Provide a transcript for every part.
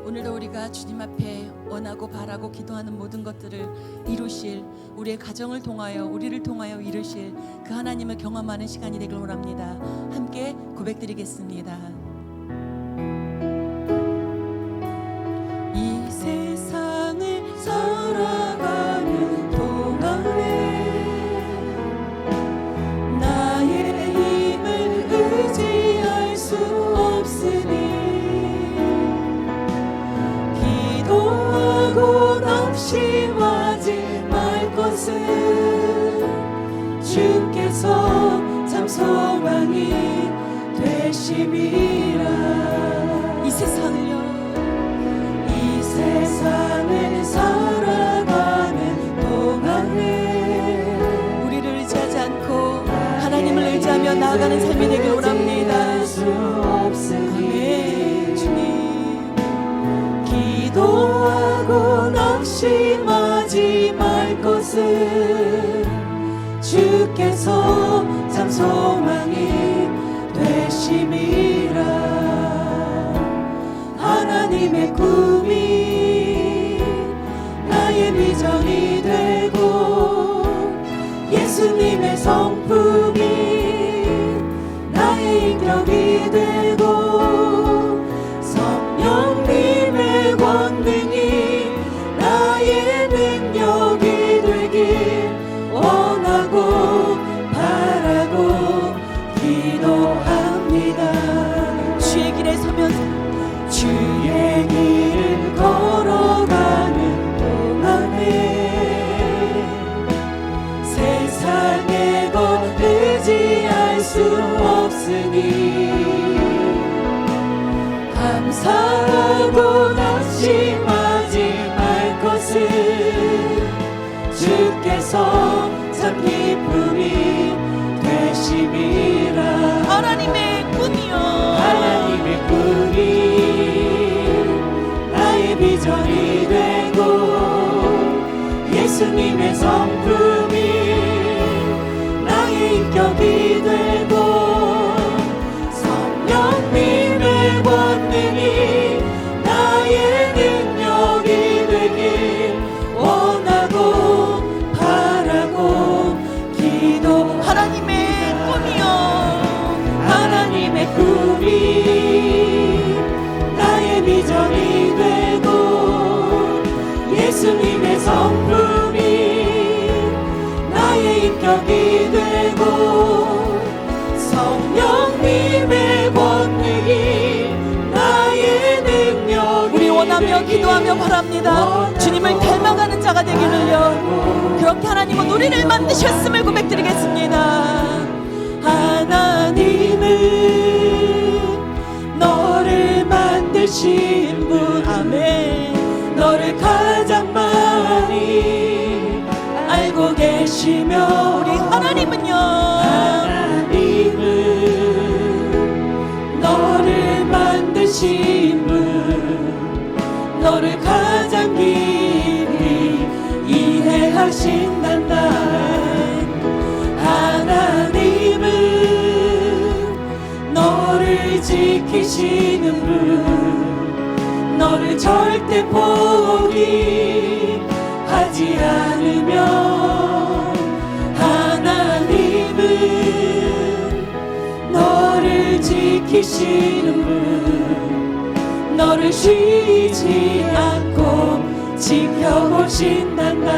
오늘도 우리가 주님 앞에 원하고 바라고 기도하는 모든 것들을 이루실, 우리의 가정을 통하여 우리를 통하여 이루실 그 하나님을 경험하는 시간이 되길 원합니다. 함께 고백드리겠습니다. 이 세상을 살아가는 동안에 나의 힘을 의지할 수 없으니 기도하고 낙심하지 말 것은 주께서 참 소망이 되심이라. 이 세상을 살아가는 동안에 우리를 의지하지 않고 하나님을 의지하며 나아가는 삶이 되길 원합니다. 아멘. 주님, 기도하고 낙심하지 말 것은 주께서 참 소망이 되심이라. 하나님의 꿈이 나의 비전이 되고 예수님의 성품이 나의 인격이 되고 성령님의 권능이 나의 능력이 되길 원하고 바라고 기도합니다. 주의 길에 서면 주의 길을 걸어가는 동안에 세상의 것 의지할 수 없으니 감사하고 낙심하지 말 것은 주께서 참 기쁨이 되심이라. 하나님의 꿈이요, 하나님의 꿈이 나의 비전이 되고 예수님의 성품이 나의 인격이 되고 성령님의 권능이 나의 능력이 되길 원하고 바라고 기도. 하나님의 꿈이요, 하나님의 꿈이 나의 비전이 되고 예수님의 성품이 나의 인격이 되고 성령님의 권능이 나의 능력이. 우리 원하며 기도하며 바랍니다. 주님을 닮아가는 자가 되기를요. 그렇게 하나님은 우리를 만드셨음을 고백드리겠습니다. 하나님은 너를 만드신 분, 아멘. 너를 가장 많이 알고 계시며 우리 하나님은요, 하나님은 너를 만드신 분, 너를 가장 깊이 이해하신단다. 하나님은 너를 지키시는 분, 너를 절대 포기하지 않으며 하나님은 너를 지키시는 분, 너를 쉬지 않고 지켜보신단다.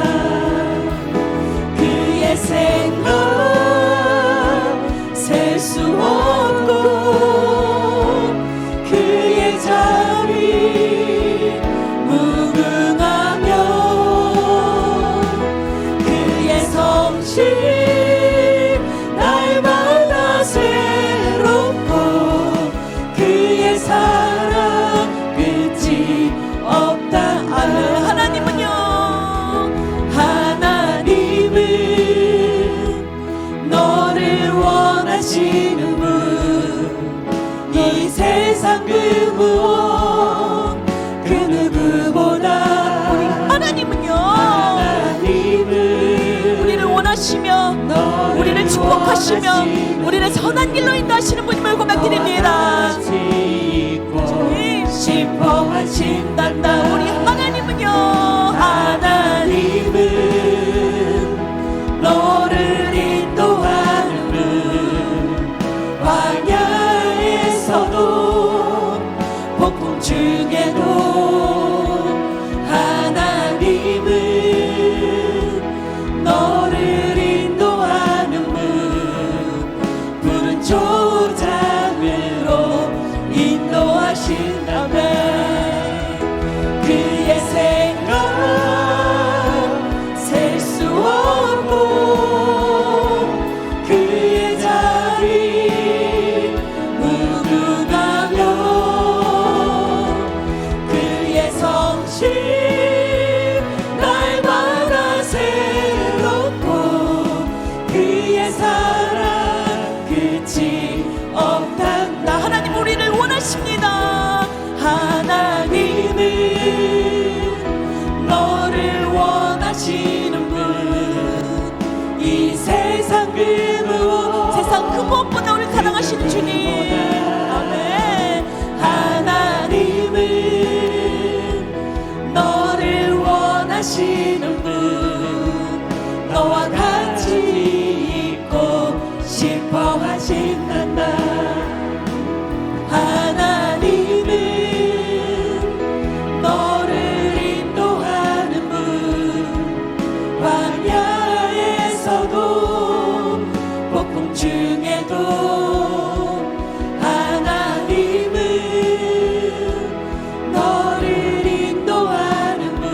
그의 생각 셀 수 없고 그의 자비 무궁하며 그의 성실 날마다 새롭고 그의 사랑 끝이 없다. 하나님은요, 하나님은 너를 원하시는 분, 이 세상 그 무엇 그 누구보다 우리 하나님은요, 하나님은 우리를 원하시며 우리를 축복하시며 우리를 선한 길로 인도하시는 분임을 고백드립니다. 싶어 하신다. 인도하신다면 그의 생각 셀 수 없고 그의 자리 무궁하며 그의 성실 날마다 새롭고 그의 사랑 끝이 없단다. 하나님 우리를 원하십니다. 하나님은 너를 원하시는 분, 이 세상 그 무엇 세상 그 무엇보다 우리를 사랑하시는 주님. 아멘. 하나님은 너를 원하시는 분, 너와 같이 있고 싶어 하신단다. 하나님은 너를 인도하는 분, 광야에서도 폭풍 중에도 하나님은 너를 인도하는 분,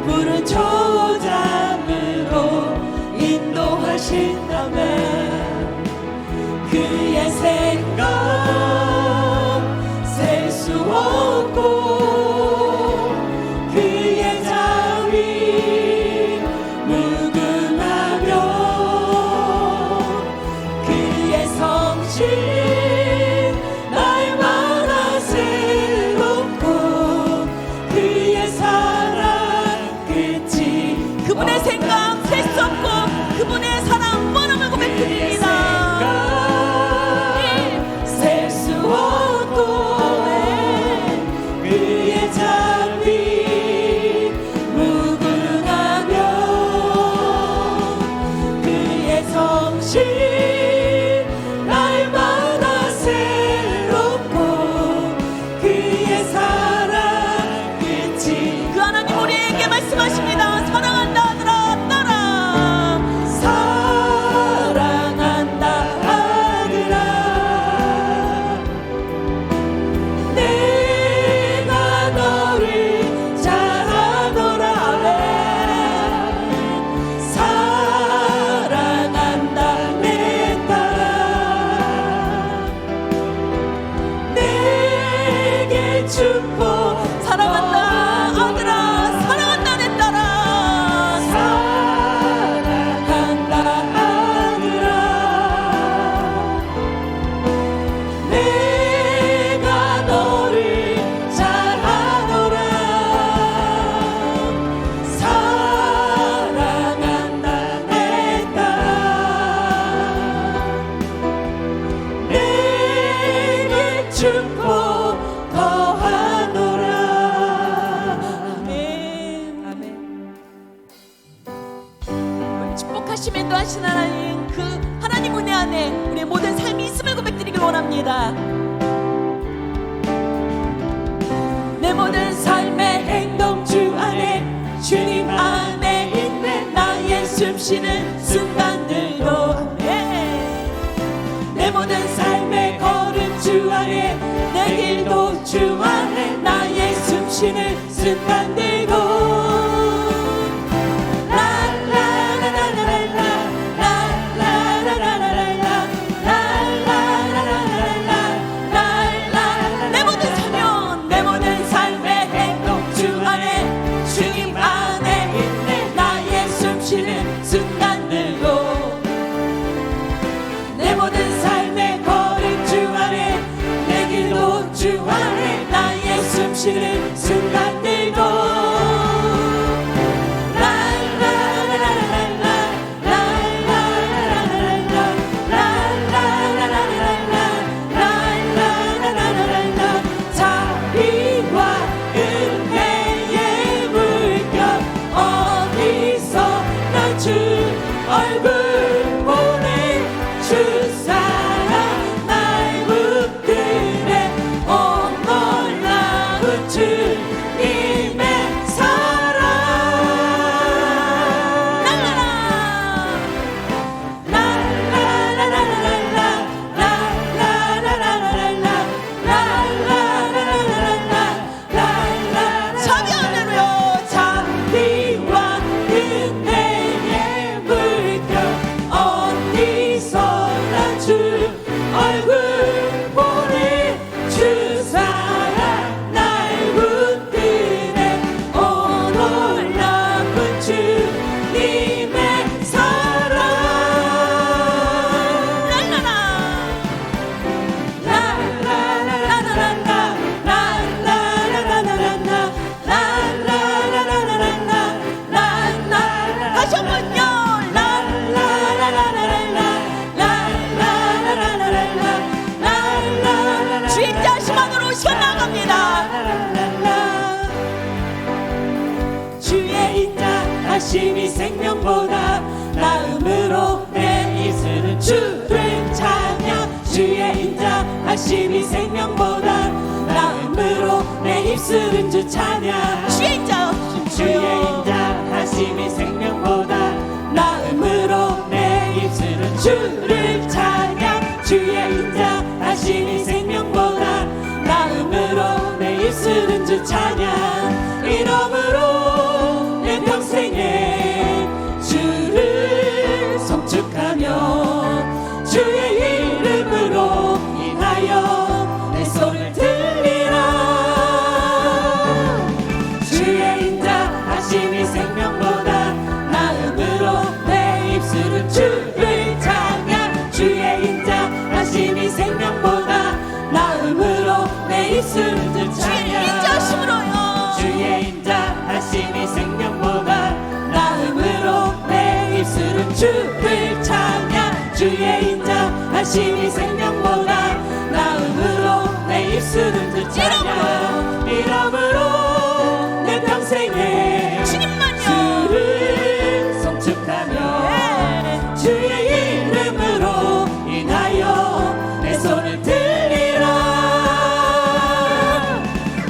푸른 초장으로 인도하신다면 그의 생각 셀 수 없고 그의 자비 무궁하며 그의 성실 날마다 새롭고 그의 사랑 끝이 그분의 생각 셀 수 없고 그분의 사랑 원함을 고백드립니다. 셀 수 없고 그의 자비 무궁하며 그의 성실 날마다 새롭고 그의 사랑 끝이 그 하나님 우리에게 말씀하십니다. 사랑한다 하더라 떠나 사랑한다 하더라 내가 너를 잘하노라 사랑한다 내 딸아 내게 축복 사랑한다 아들아 사랑한다 내 딸아 사랑한다 아들아 내가 너를 잘하노라 사랑한다 내 딸아 내게 축복 더하노라. 아멘. 아멘. 우리 축복하시며 인도하신 하나님 그 하나님 은혜 안에 우리의 모든 삶이 있음을 고백드리길 원합니다. 내 모든 삶의 행동 주 안에 주님 안에 있네 나의 숨쉬는 순간들도 내 모든 삶의 걸음 주 안에 내 길도 주 안에 나의 숨쉬는 순간들도 내 모든 사명 내 모든 삶의 행동 주 안에 주님 안에 있네 나의 숨쉬는 순간들도 내 모든 삶의 걸음 주 안에 내 길도 주 안에 나의 숨쉬는 순간들도 하심이 생명보다 나음으로 내 입술은 주를 찬양. 주의 인자하심이 생명보다 나음으로 내 입술은 주 찬양. 주의 인자하심이 생명보다 나음으로 내 입술은 주를 찬양. 주의 인자하심이 생명보다 나음으로 내 입술은 주 찬양. 이름으로 내 평생에 주를 송축하며 주의 이름으로 인하여 내 손을 들리라. 주의 인자하심이 생명보다 나음으로 내 입술은 주를 찬양. 주의 인자하심이 생명보다 나음으로 내 입술은 주 찬양. 주의 인자하심이 생명보다 나음으로 내 입술은 주를 찬양. 주의 인자하심이 생명보다 나음으로 내 입술은 주 찬양. 이름으로 내 평생에 주를 송축하며 주의 이름으로 인하여 내 손을 들리라.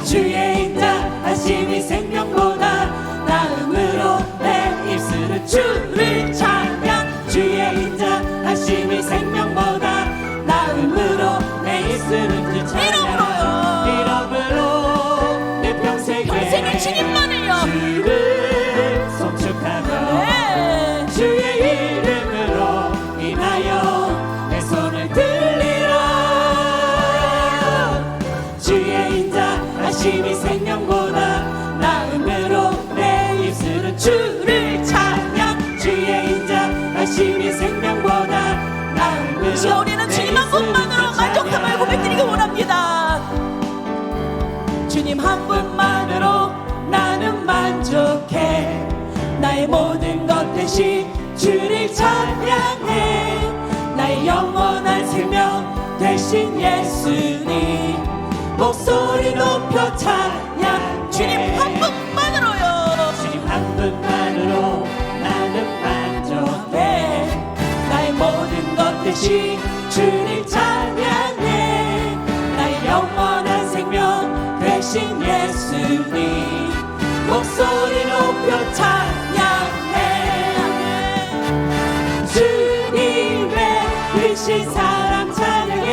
주의 인자하심이 생명보다 나음으로 내 입술은 주를 찬양. 주의 인자하심이 생명보다 나음으로 내 입술은 주 찬양. 이름으로 내 평생에 주를 송축하며 주의 이름으로 인하여 내 손을 들리라. 주의 인자하심이 생명보다 나음으로 내 입술은 주를 찬양. 주의 인자하심이 생명보다 나음으로 우리는 주님 한 분만으로 만족함을 고백드리기 원합니다. 주님 한 분만으로 나는 만족해. 나의 모든 것 대신 주를 찬양해. 나의 영원한 생명 대신 예수님 목소리 높여 찬양. 주님 한 분만으로요. 주님 한 분만으로 나는 만족해. 나의 모든 것 대신 주를 찬양해. 나의 영원한 생명 대신 예수님 목소리 높여 찬양해. 주님의 크신 사랑 찬양해.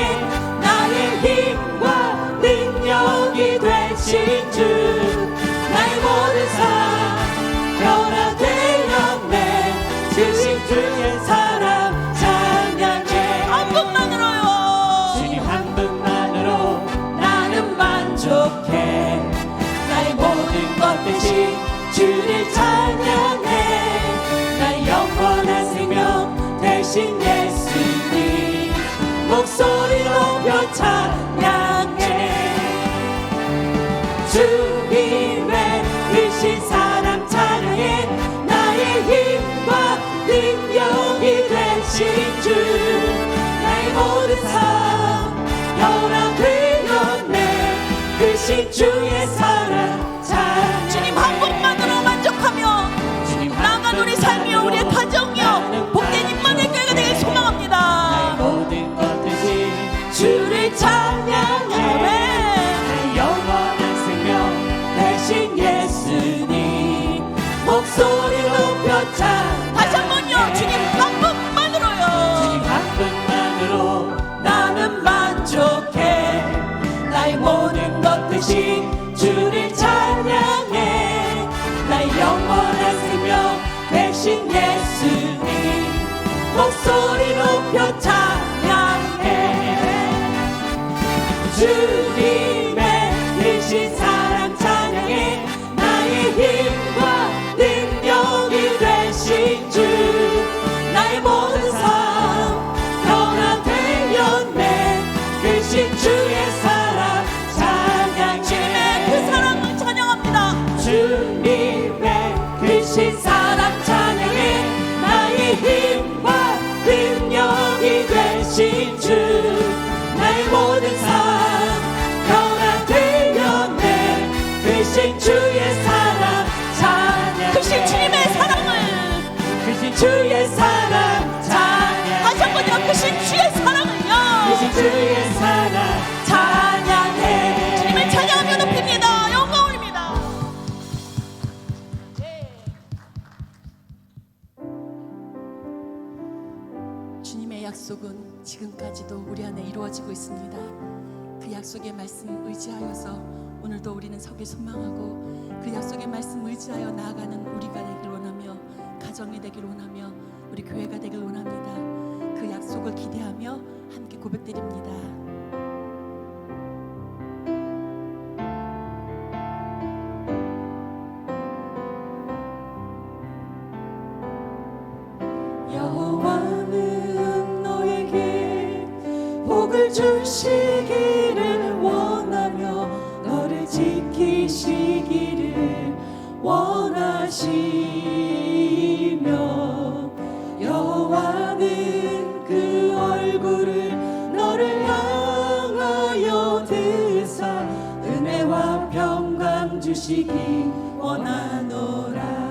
나의 힘과 능력이 되신 주 나의 모든 삶 변화되었네. 주신 주의 사랑 찬양해. 한 분만으로요. 주님 한 분만으로 나는 만족해. 나의 모든 것 대신 주를 찬양해. 나의 영원한 생명 대신 예수님 목소리 높여 찬양해. 주님의 크신 사랑 찬양해. 나의 힘과 능력이 되신 주 나의 모든 삶 변화되었네. 크신 주의 사랑 찬양해. 주님 한 분만으로 만족하며 나아간 우리 삶이요 우리의 가정이요 복된 임만의 교회가 되길 소망합니다. 모든 것 대신 주를 찬양해. 영원한 생명 대신 예수님 목소리 높여 찬양. 다시 한번요. 주님 한 분만으로요. 주님 한 분만으로 나는 만족해. 나의 모든 것 대신 주를 찬양해. 나의 영원한 생명 대신 예수님 목소리 높여 찬양해. 주님의 크신 사랑 찬양해. 나의 힘과 능력이 되신 주 나의 모든 삶 변화되었네. 크신 주의 사랑 찬양해. 주님의 그 사랑 말씀까지도 우리 안에 이루어지고 있습니다. 그 약속의 말씀 의지하여서 오늘도 우리는 서길 소망하고 그 약속의 말씀 의지하여 나아가는 우리가 되길 원하며 가정이 되길 원하며 우리 교회가 되길 원합니다. 그 약속을 기대하며 함께 고백드립니다. 여호와는 너에게 복을 주시기를 원하며 너를 지키시기를 원하시며 여호와는 그 얼굴을 너를 향하여 드사 은혜와 평강 주시기 원하노라.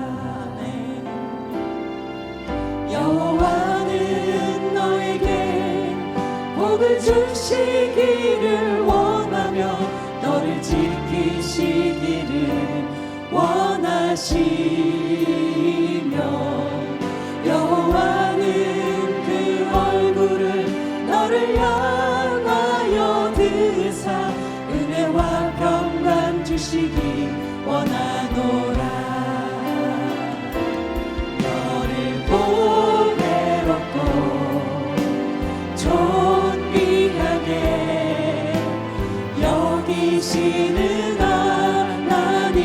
여호와는 너에게 복을 주시기를 원하며 너를 지키시기를 원하시며 여호와는 그 얼굴을 너를 향하여 드사 은혜와 평강 주시기 원하노라. 너를 보배롭고 존귀하게 여기시는 하나님이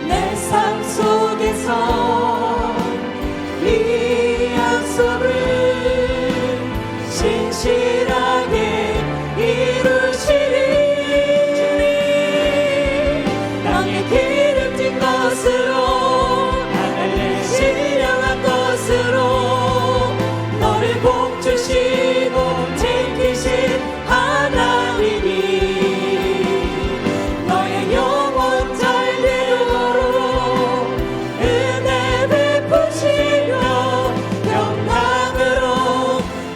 내 삶 속에서 이 약속을 신실하게 이루시리. 땅에 기름진 것으로 하늘에 신령한 것으로 너를 복주시고 지키신 하나님이 너의 영혼 잘 되도록 은혜 베푸시며 평강으로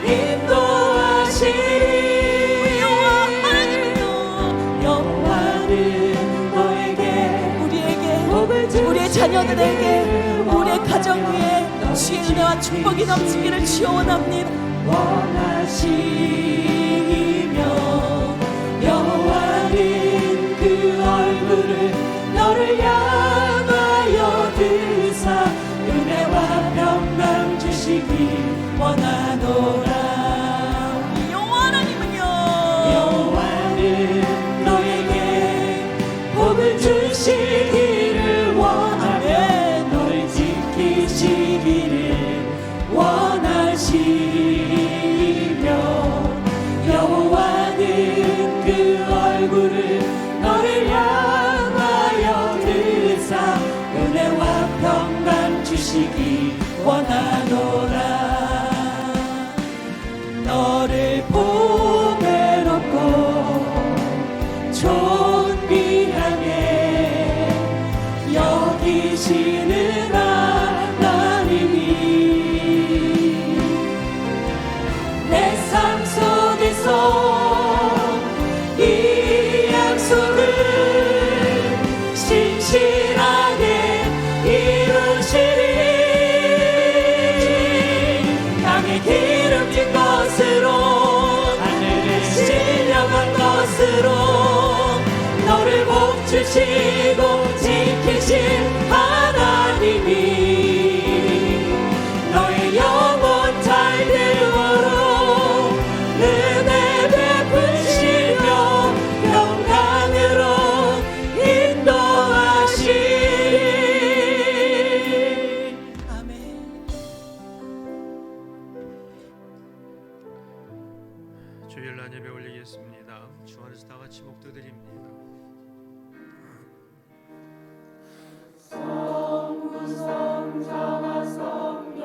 인도하시리. 여호와는 너에게 우리의 자녀들에게 우리의 가정 위에 주의 은혜와 축복이 넘치기를 주여 원합니다. 원하시며 여호와는 그 얼굴을 너를 향하여 드사 은혜와 평강 주시기 원하노라. 여호와는 너에게 복을 주시기를 원하며 너를 지키시기를 원하시며 여호와는 그 얼굴을 너를 향하여 드사 은혜와 평강 주시기 원하노라. 너를 보배롭고 존귀하게 여기시는 하나님이 내 삶 속에서 이 약속을 신실하게 이루시리. 땅에 기름진 것으로 하늘에 신령한 것으로 너를 복주시고 지키신 하나님이 너의 영혼 잘 되도록 은혜 베푸시며 평강으로 인도하시리. 아멘. 주일날 예배 올리겠습니다. 주 안에서 다 같이 목도드립니다. 성부성자와 성령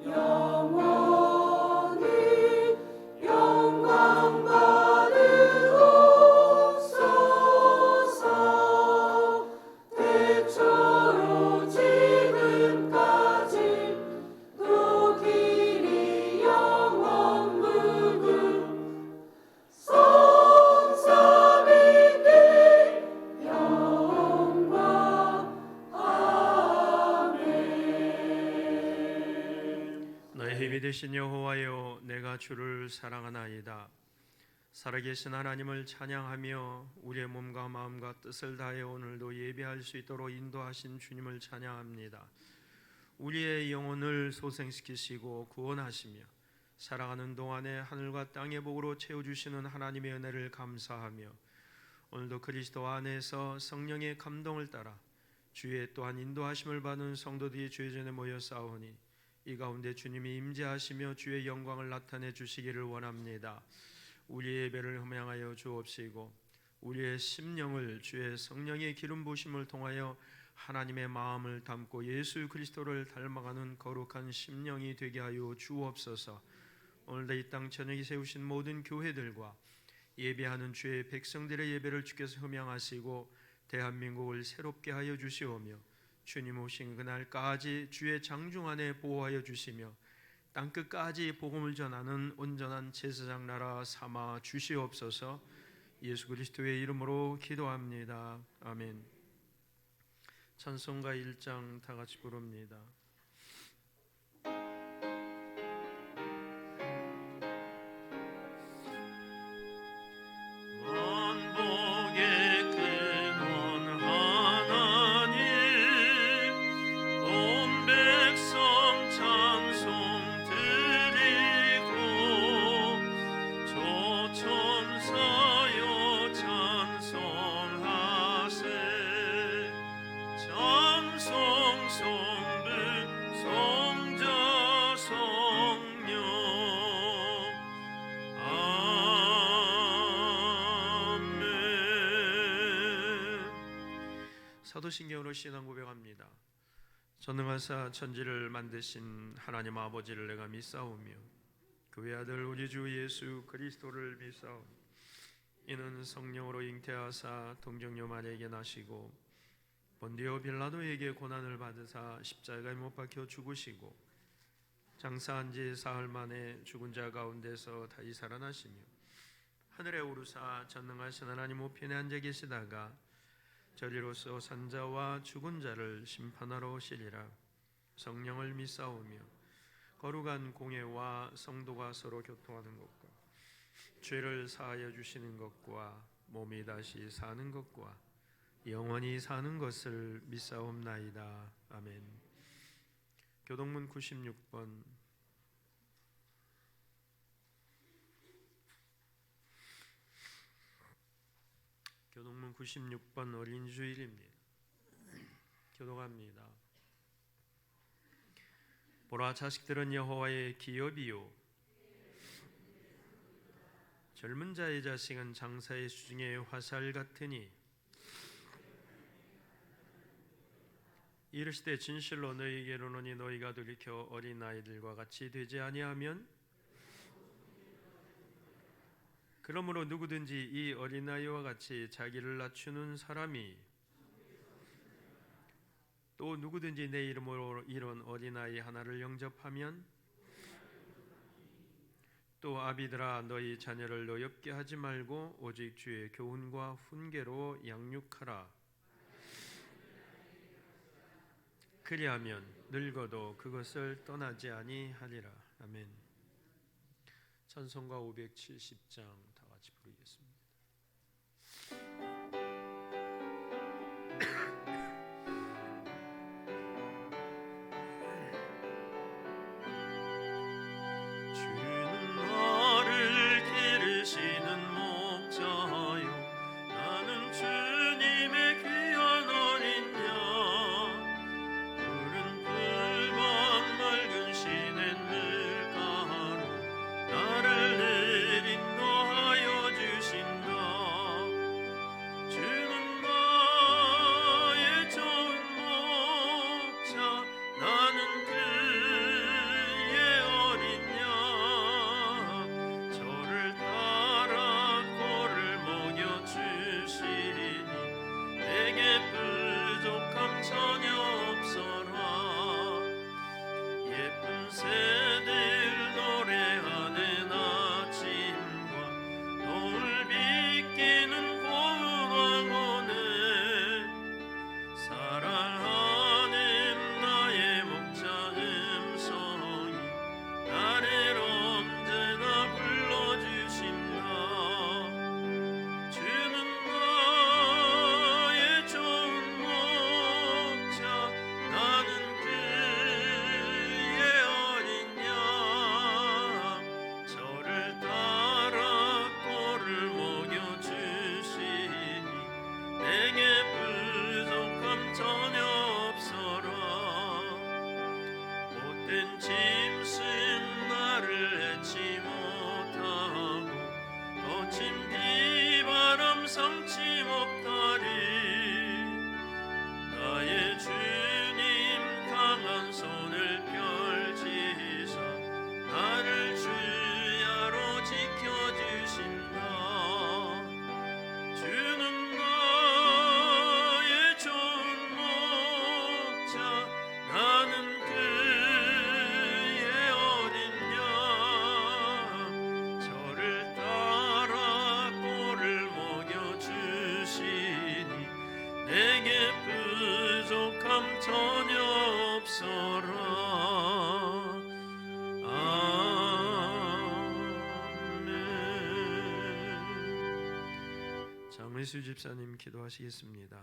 영원히 영광 받으옵소서. 태초로 지금까지 또 길이 영원 무궁 성삼위 되신 여호와여, 내가 주를 사랑하나이다. 살아계신 하나님을 찬양하며 우리의 몸과 마음과 뜻을 다해 오늘도 예배할 수 있도록 인도하신 주님을 찬양합니다. 우리의 영혼을 소생시키시고 구원하시며 살아가는 동안에 하늘과 땅의 복으로 채워주시는 하나님의 은혜를 감사하며 오늘도 그리스도 안에서 성령의 감동을 따라 주의 또한 인도하심을 받은 성도들이 주의 전에 모여 싸우니 이 가운데 주님이 임재하시며 주의 영광을 나타내 주시기를 원합니다. 우리의 예배를 흠양하여 주옵시고 우리의 심령을 주의 성령의 기름 부으심을 통하여 하나님의 마음을 담고 예수 그리스도를 닮아가는 거룩한 심령이 되게 하여 주옵소서. 오늘도 이 땅 저녁에 세우신 모든 교회들과 예배하는 주의 백성들의 예배를 주께서 흠양하시고 대한민국을 새롭게 하여 주시오며 주님 오신 그날까지 주의 장중 안에 보호하여 주시며 땅끝까지 복음을 전하는 온전한 제사장 나라 삼아 주시옵소서. 예수 그리스도의 이름으로 기도합니다. 아멘. 찬송가 1장 다 같이 부릅니다. 사도신경으로 신앙 고백합니다. 전능하사 천지를 만드신 하나님 아버지를 내가 믿사오며 그 외아들 우리 주 예수 그리스도를 믿사오니 이는 성령으로 잉태하사 동정녀 마리아에게 나시고 본디오 빌라도에게 고난을 받으사 십자가에 못 박혀 죽으시고 장사한 지 사흘 만에 죽은 자 가운데서 다시 살아나시며 하늘에 오르사 전능하신 하나님 우편에 앉아 계시다가 저리로서 산자와 죽은 자를 심판하러 오시리라. 성령을 믿사오며 거룩한 공예와 성도가 서로 교통하는 것과 죄를 사하여 주시는 것과 몸이 다시 사는 것과 영원히 사는 것을 믿사옵나이다. 아멘. 교동문 96번. 교동문 96번 어린주일입니다. 교독합니다. 보라, 자식들은 여호와의 기업이요 젊은 자의 자식은 장사의 수중의 화살 같으니 이르시되 진실로 너희에게 이르노니 너희가 돌이켜 어린아이들과 같이 되지 아니하면 그러므로 누구든지 이 어린아이와 같이 자기를 낮추는 사람이 또 누구든지 내 이름으로 이런 어린아이 하나를 영접하면 또 아비들아 너희 자녀를 노엽게 하지 말고 오직 주의 교훈과 훈계로 양육하라. 그리하면 늙어도 그것을 떠나지 아니하리라. 아멘. 찬송가 570장 다 같이 부르겠습니다. 주는 나를 기르시는 목자요 나는 주님의 귀한 어린 양 푸른 풀밭 맑은 시냇물가로 나를 늘 인도하여 주신다. 주 거친 비바람 삼치 못하리. 나의 주님 강한 손을 펼치사 나를 주야로 지켜주신다. 주는 나의 좋은 목자, 나는 그의 어린 양. 저를 따라 꼴을 먹여주시니 내게 부족함 전혀 없어라. 아멘. 장의수 집사님 기도하시겠습니다.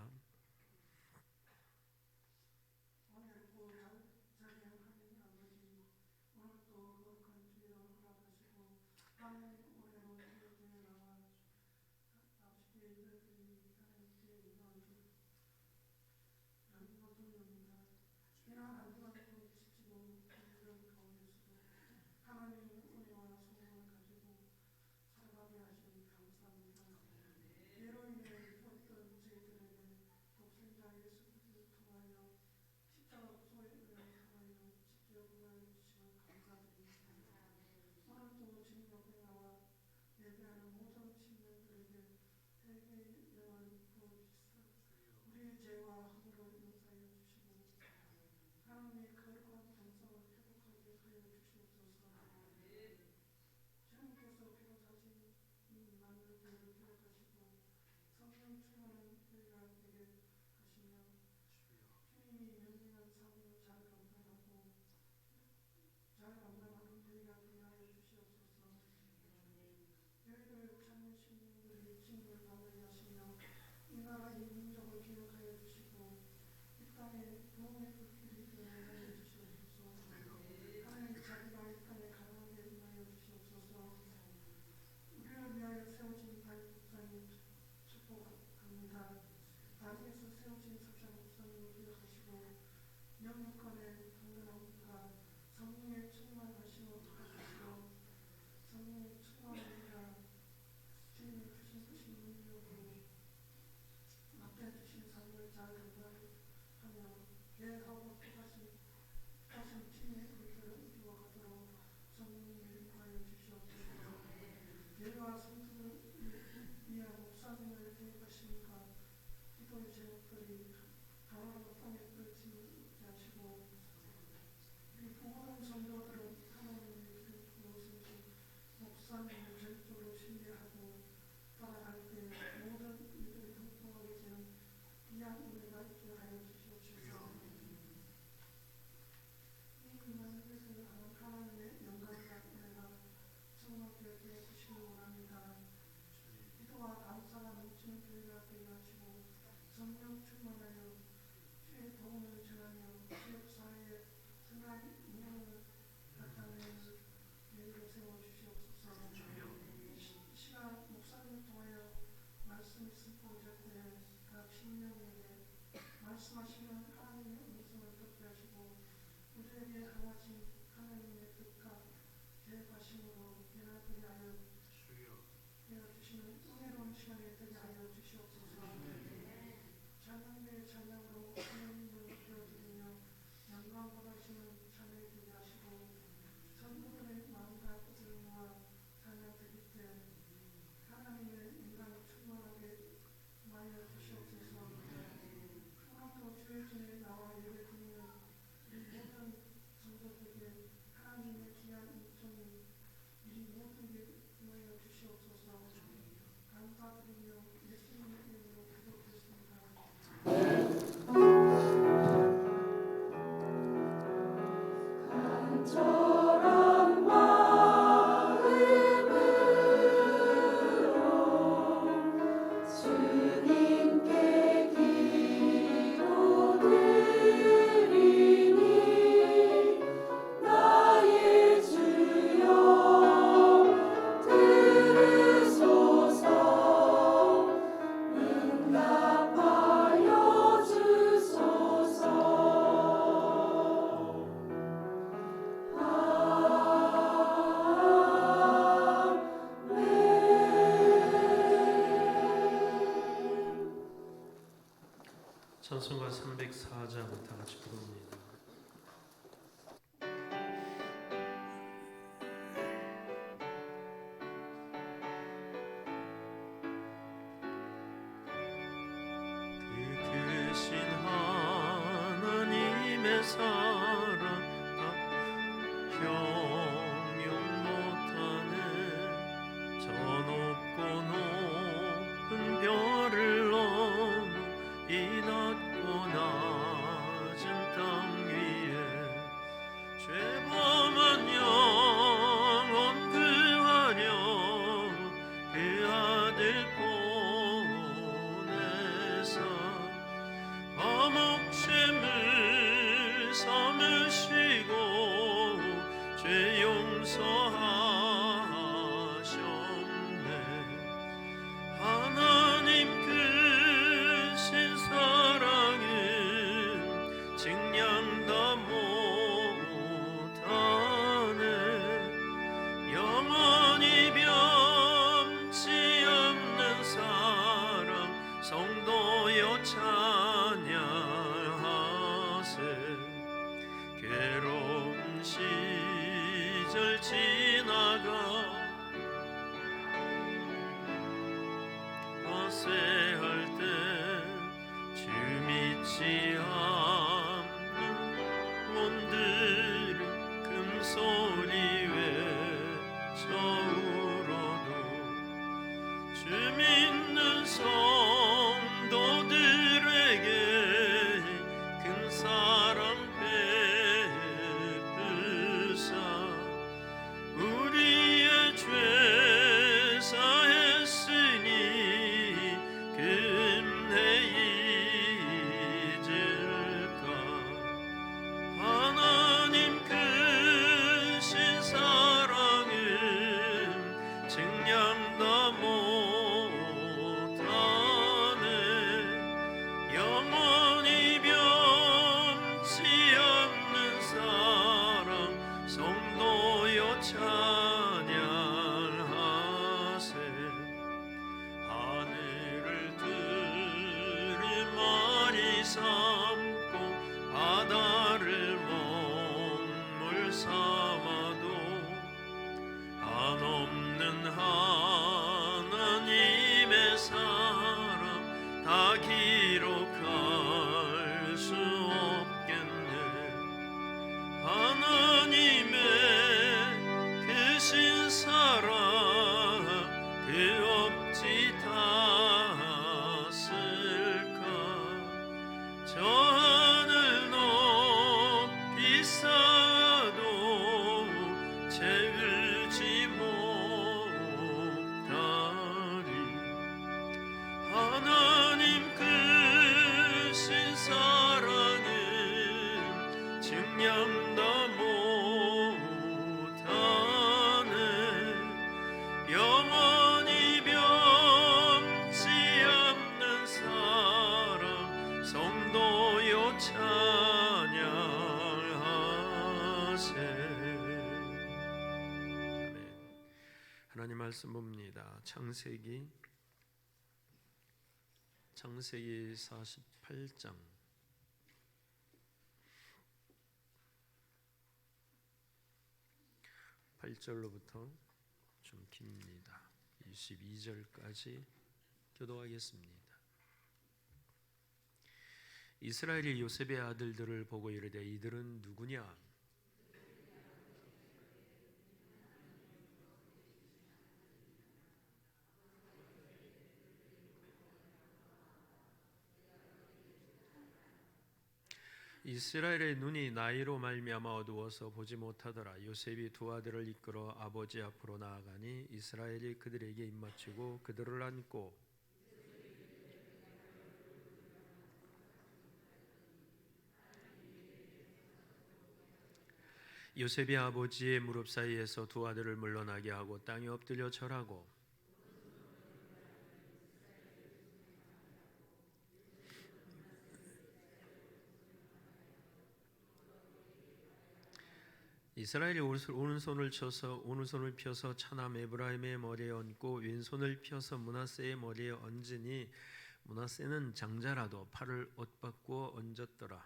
간절한 마음을 찬송가 304장 다 같이 부릅니다. 그 크신 하나님의 사랑 형용 못하네. 저 높고 높은 별을 넘어 이 낮고 낮은 땅 위에 죄범한 영혼 구하려 그 아들 보내사 화목죄물 삼으시고 죄 용서하셨네. 하나님 크신 사랑은 증량다 못하네. 영원히 변치 않는 사랑 성도여 찬양하세. 괴로운 시절 지나가 화세할 때 주 믿지 않는 몬들은 금소리 외쳐울어도 주 믿는 성도들에게 큰 사랑 베푸사 우리의 죄 사했으니 금세 잊을까. 하나님 크신 사랑은 증량다 못하네. 영원히 변치 않는 사랑 성도여 찬양하세. 하늘을 두루마리 삼고 바다를 먹물 삼아도 한없는 하나님의 사랑 다 기록할 수 없겠네. 하나님의 크신 사랑 그 없지 닿았을까. 저 하늘 높이 쌓아도 채울지 못하리. 하나님 크신 사랑은 증량다 못하네. 영원히 변치 않는 사랑 성도여 찬양하세. 아멘. 하나님 말씀 봅니다. 창세기 48장 8절로부터 좀 깁니다. 22절까지 교도하겠습니다. 이스라엘이 요셉의 아들들을 보고 이르되 이들은 누구냐? 이스라엘의 눈이 나이로 말미암아 어두워서 보지 못하더라. 요셉이 두 아들을 이끌어 아버지 앞으로 나아가니 이스라엘이 그들에게 입맞추고 그들을 안고 요셉이 아버지의 무릎 사이에서 두 아들을 물러나게 하고 땅에 엎드려 절하고 이스라엘이 오른손을 펴서 차남 에브라임의 머리에 얹고 왼손을 펴서 므낫세의 머리에 얹으니 므낫세는 장자라도 팔을 옷 바꾸어 얹었더라.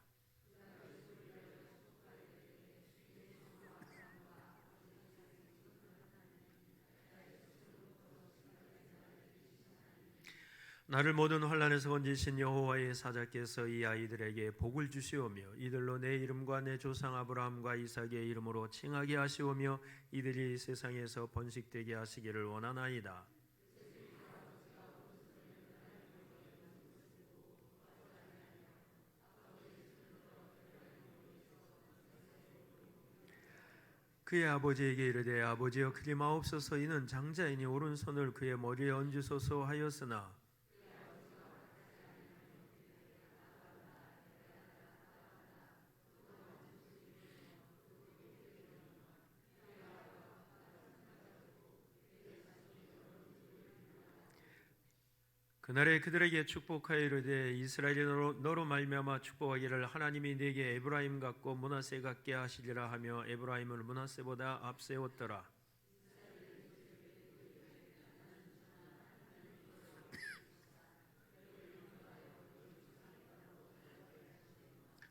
나를 모든 환난에서 건지신 여호와의 사자께서 이 아이들에게 복을 주시오며 이들로 내 이름과 내 조상 아브라함과 이삭의 이름으로 칭하게 하시오며 이들이 세상에서 번식되게 하시기를 원하나이다. 그의 아버지에게 이르되 아버지여 그리 마옵소서 이는 장자이니 오른손을 그의 머리에 얹으소서 하였으나 그날에 그들에게 축복하여 이르되 이스라엘이 너로 말미암아 축복하기를 하나님이 네게 에브라임 같고 므낫세 같게 하시리라 하며 에브라임을 므낫세보다 앞세웠더라.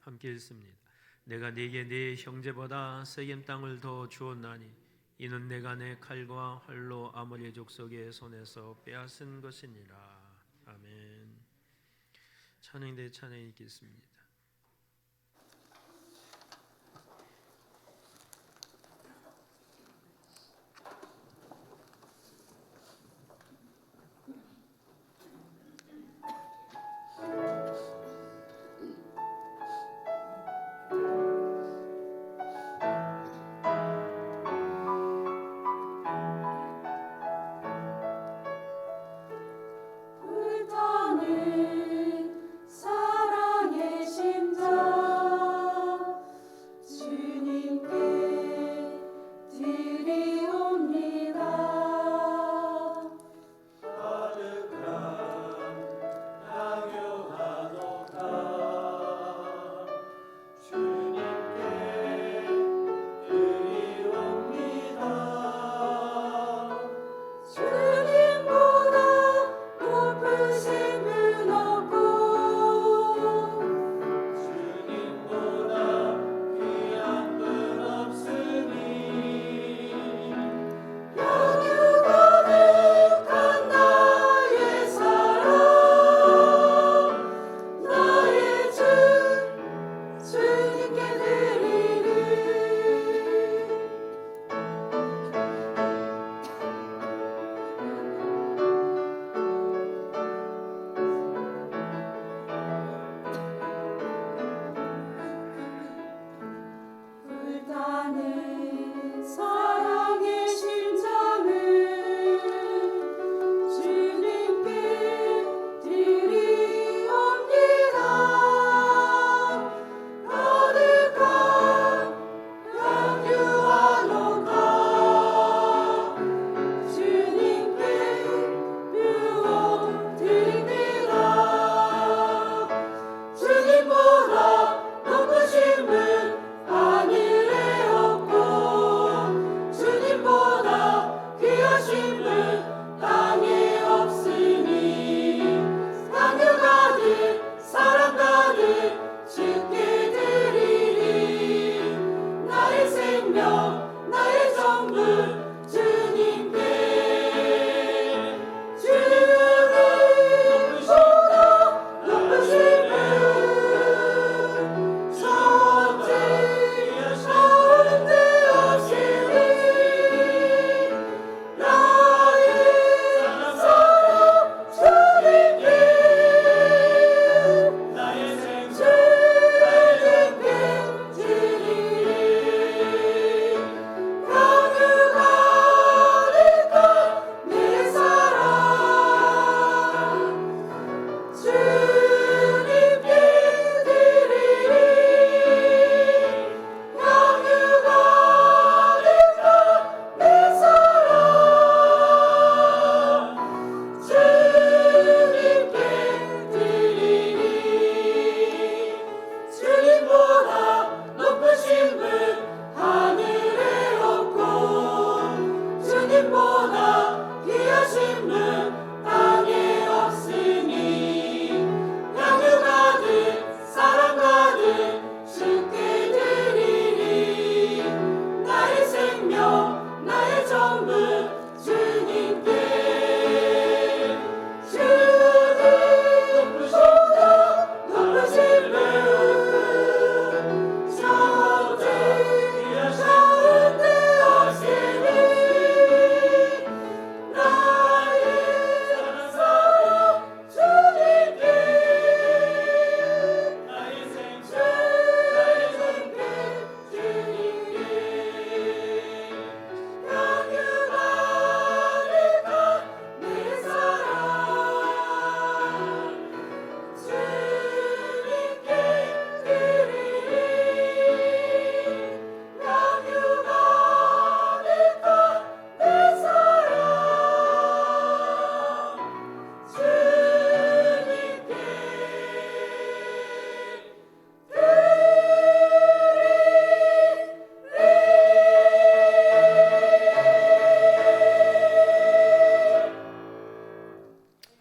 함께 읽습니다. 내가 네게 네 형제보다 세겜 땅을 더 주었나니 이는 내가 내 칼과 활로 아모리 족속의 손에서 빼앗은 것이니라. 아멘. 찬양대 찬양 읽겠습니다. 불타는 사랑의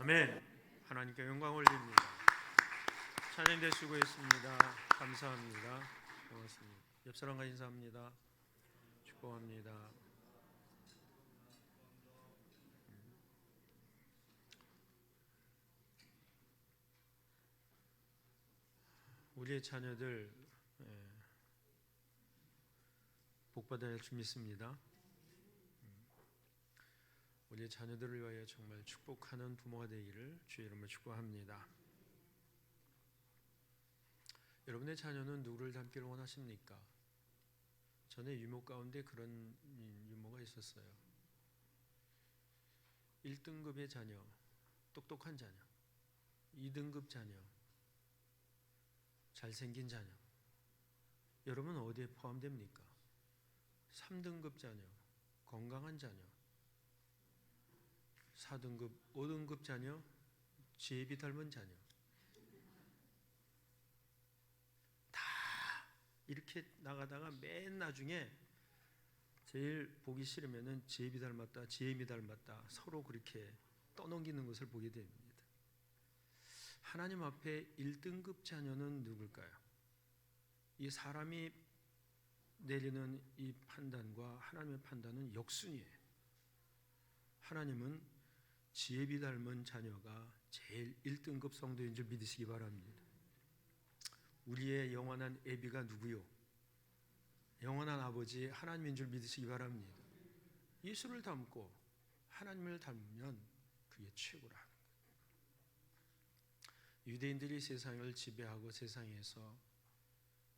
아멘. 하나님께 영광 올립니다. 찬양대 수고했습니다. 감사합니다. 고맙습니다. 옆 사람과 인사합니다. 축복합니다. 우리의 자녀들 복받아야 할 줄 믿습니다. 우리의 자녀들을 위하여 정말 축복하는 부모가 되기를 주의 이름으로 축복합니다. 여러분의 자녀는 누구를 닮기를 원하십니까? 전에 유모 가운데 그런 유모가 있었어요. 1등급의 자녀, 똑똑한 자녀, 2등급 자녀, 잘생긴 자녀. 여러분 어디에 포함됩니까? 3등급 자녀, 건강한 자녀, 4등급, 5등급 자녀, 지혜비 닮은 자녀. 다 이렇게 나가다가 맨 나중에 제일 보기 싫으면은 지혜비 닮았다, 지혜미 닮았다 서로 그렇게 떠넘기는 것을 보게 됩니다. 하나님 앞에 1등급 자녀는 누굴까요? 이 사람이 내리는 이 판단과 하나님의 판단은 역순이에요. 하나님은 지혜비 닮은 자녀가 제일 1등급 성도인 줄 믿으시기 바랍니다. 우리의 영원한 애비가 누구요? 영원한 아버지 하나님인 줄 믿으시기 바랍니다. 예수를 닮고 하나님을 닮으면 그게 최고라. 유대인들이 세상을 지배하고 세상에서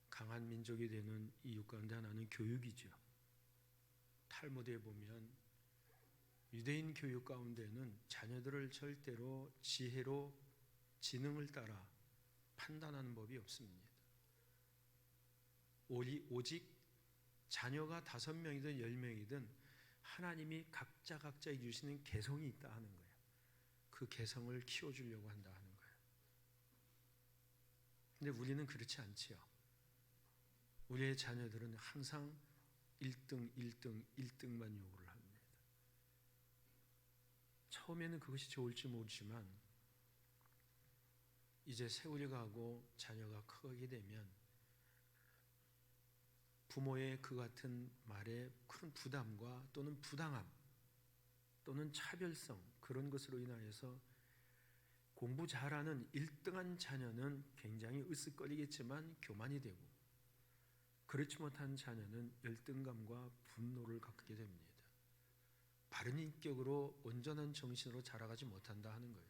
강한 민족이 되는 이유 가운데 하나는 교육이죠. 탈무드에 보면 유대인 교육 가운데는 자녀들을 절대로 지혜로 지능을 따라 판단하는 법이 없습니다. 오직 자녀가 5명이든 10명이든 하나님이 각자에 주시는 개성이 있다 하는 거예요. 그 개성을 키워주려고 한다 하는 거예요. 근데 우리는 그렇지 않지요. 우리의 자녀들은 항상 1등만 요구를 합니다. 처음에는 그것이 좋을지 모르지만 이제 세월이 가고 자녀가 크게 되면 부모의 그 같은 말에 큰 부담과 또는 부당함 또는 차별성 그런 것으로 인하여서 공부 잘하는 1등한 자녀는 굉장히 으쓱거리겠지만 교만이 되고 그렇지 못한 자녀는 열등감과 분노를 갖게 됩니다. 바른 인격으로 온전한 정신으로 자라가지 못한다 하는 거예요.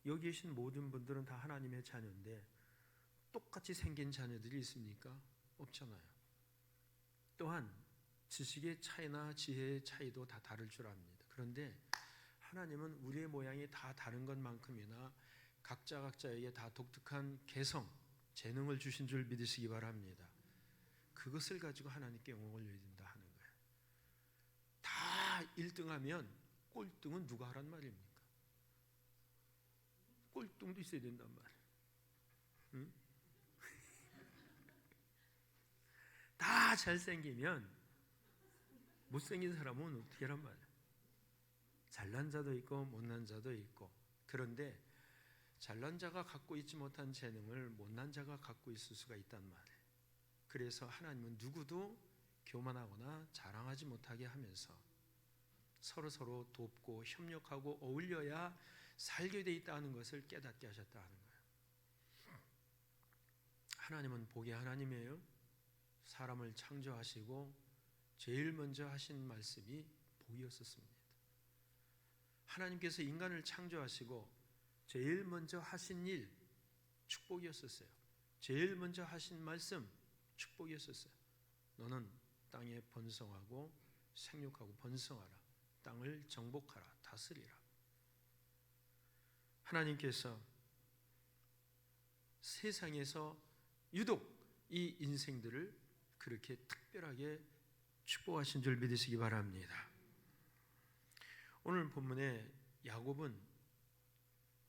여기 계신 모든 분들은 다 하나님의 자녀인데 똑같이 생긴 자녀들이 있습니까? 없잖아요. 또한 지식의 차이나 지혜의 차이도 다 다를 줄 압니다. 그런데 하나님은 우리의 모양이 다 다른 것만큼이나 각자에게 다 독특한 개성, 재능을 주신 줄 믿으시기 바랍니다. 그것을 가지고 하나님께 영광을 올려야 된다 하는 거예요. 다 1등하면 꼴등은 누가 하란 말입니까? 꼴등도 있어야 된단 말이에요. 응? 다 잘생기면 못생긴 사람은 어떻게 하란 말이에요? 잘난 자도 있고 못난 자도 있고. 그런데 잘난 자가 갖고 있지 못한 재능을 못난 자가 갖고 있을 수가 있단 말이에요. 그래서 하나님은 누구도 교만하거나 자랑하지 못하게 하면서 서로 돕고 협력하고 어울려야 살게 돼 있다는 것을 깨닫게 하셨다 하는 거예요. 하나님은 복의 하나님이에요. 사람을 창조하시고 제일 먼저 하신 말씀이 복이었었습니다. 하나님께서 인간을 창조하시고 제일 먼저 하신 일 축복이었었어요. 제일 먼저 하신 말씀 축복이었었어요. 너는 땅에 번성하고 생육하고 번성하라. 땅을 정복하라. 다스리라. 하나님께서 세상에서 유독 이 인생들을 그렇게 특별하게 축복하신 줄 믿으시기 바랍니다. 오늘 본문에 야곱은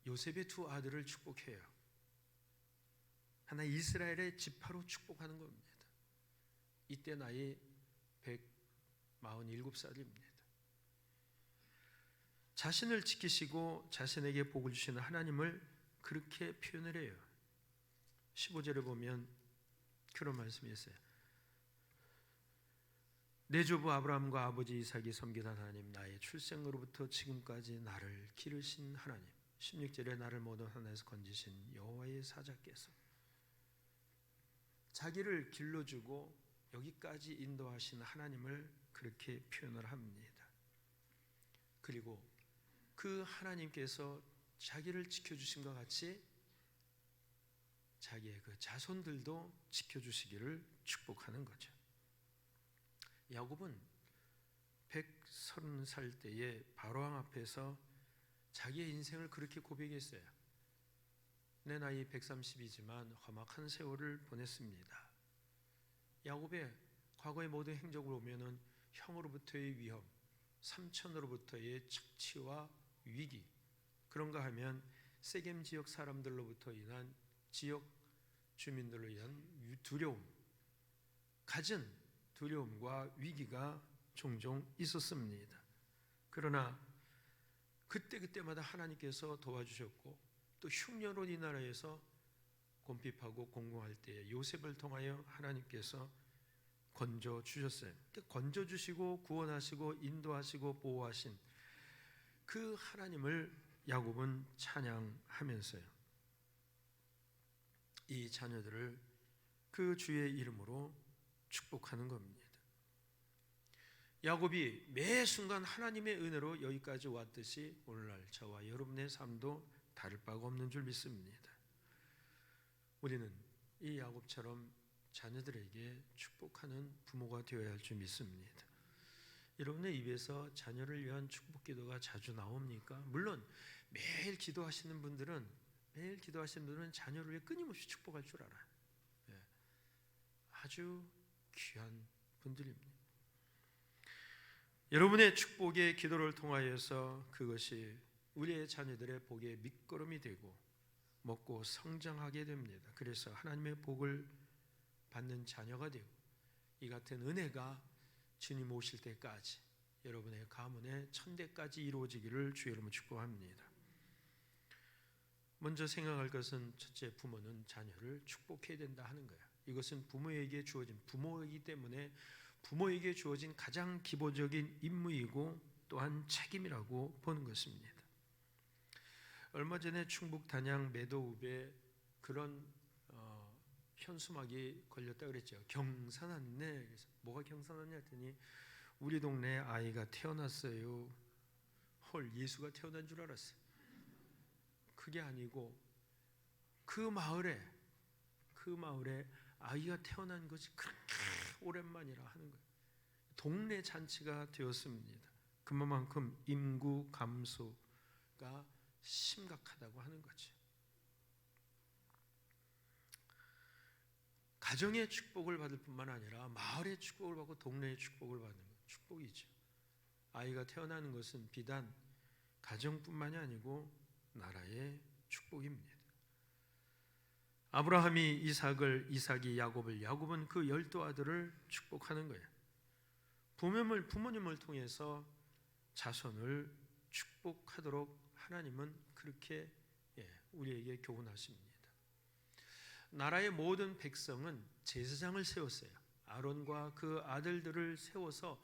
요셉의 두 아들을 축복해요. 하나 이스라엘의 지파로 축복하는 겁니다. 이때 나이 147살입니다. 자신을 지키시고 자신에게 복을 주시는 하나님을 그렇게 표현을 해요. 15절에 보면 그런 말씀이 있어요. 내 조부 아브라함과 아버지 이삭이 섬기던 하나님, 나의 출생으로부터 지금까지 나를 기르신 하나님, 16절에 나를 모든 하나에서 건지신 여호와의 사자께서 자기를 길러주고 여기까지 인도하신 하나님을 그렇게 표현을 합니다. 그리고 그 하나님께서 자기를 지켜주신과 같이 자기의 그 자손들도 지켜주시기를 축복하는 거죠. 야곱은 130살 때에 바로왕 앞에서 자기의 인생을 그렇게 고백했어요. 내 나이 130이지만 험악한 세월을 보냈습니다. 야곱의 과거의 모든 행적을 보면은 형으로부터의 위험, 삼촌으로부터의 착취와 위기, 그런가 하면 세겜 지역 사람들로부터 인한 지역 주민들로 인한 두려움, 갖은 두려움과 위기가 종종 있었습니다. 그러나 그때마다 하나님께서 도와주셨고, 또 흉년으로 이 나라에서 곤핍하고 공공할 때에 요셉을 통하여 하나님께서 건져 주셨어요. 건져 주시고 구원하시고 인도하시고 보호하신 그 하나님을 야곱은 찬양하면서요, 이 자녀들을 그 주의 이름으로 축복하는 겁니다. 야곱이 매 순간 하나님의 은혜로 여기까지 왔듯이 오늘날 저와 여러분의 삶도 다를 바가 없는 줄 믿습니다. 우리는 이 야곱처럼 자녀들에게 축복하는 부모가 되어야 할 줄 믿습니다. 여러분의 입에서 자녀를 위한 축복 기도가 자주 나옵니까? 물론 매일 기도하시는 분들은 자녀를 위해 끊임없이 축복할 줄 알아요. 아주 귀한 분들입니다. 여러분의 축복의 기도를 통하여서 그것이 우리의 자녀들의 복의 밑거름이 되고 먹고 성장하게 됩니다. 그래서 하나님의 복을 받는 자녀가 되고 이 같은 은혜가 주님 오실 때까지 여러분의 가문의 천대까지 이루어지기를 주 여러분 축복합니다. 먼저 생각할 것은 첫째, 부모는 자녀를 축복해야 된다 하는 거야. 이것은 부모에게 부모이기 때문에 부모에게 주어진 가장 기본적인 임무이고 또한 책임이라고 보는 것입니다. 얼마 전에 충북 단양 매도읍에 그런 현수막이 걸렸다 그랬죠. 경사났네. 그래서 뭐가 경사났냐 했더니 우리 동네에 아이가 태어났어요. 헐, 예수가 태어난 줄 알았어요. 그게 아니고 그 마을에 아이가 태어난 것이 그렇게 오랜만이라 하는 거예요. 동네 잔치가 되었습니다. 그만큼 인구 감소가 심각하다고 하는 거죠. 가정의 축복을 받을 뿐만 아니라 마을의 축복을 받고 동네의 축복을 받는 것, 축복이죠. 아이가 태어나는 것은 비단 가정뿐만이 아니고 나라의 축복입니다. 아브라함이 이삭이 야곱을, 야곱은 그 12아들을 축복하는 거예요. 부모님을 통해서 자손을 축복하도록 하나님은 그렇게 우리에게 교훈하십니다. 나라의 모든 백성은 제사장을 세웠어요. 아론과 그 아들들을 세워서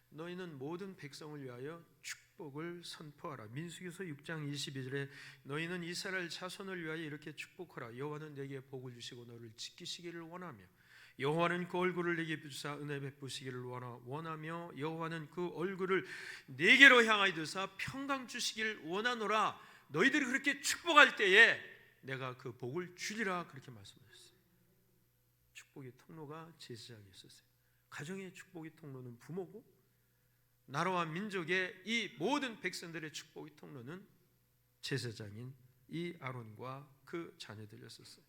너희는 모든 백성을 위하여 축복을 선포하라. 민수기서 6장 22절에 너희는 이스라엘 자손을 위하여 이렇게 축복하라. 여호와는 내게 복을 주시고 너를 지키시기를 원하며 여호와는 그 얼굴을 내게 비추사 은혜 베푸시기를 원하며 여호와는 그 얼굴을 내게로 향하여 드사 평강 주시기를 원하노라. 너희들이 그렇게 축복할 때에 내가 그 복을 주리라. 그렇게 말씀하셨어요. 축복의 통로가 제사장이 있었어요. 가정의 축복의 통로는 부모고 나라와 민족의 이 모든 백성들의 축복의 통로는 제사장인 이 아론과 그 자녀들이었어요.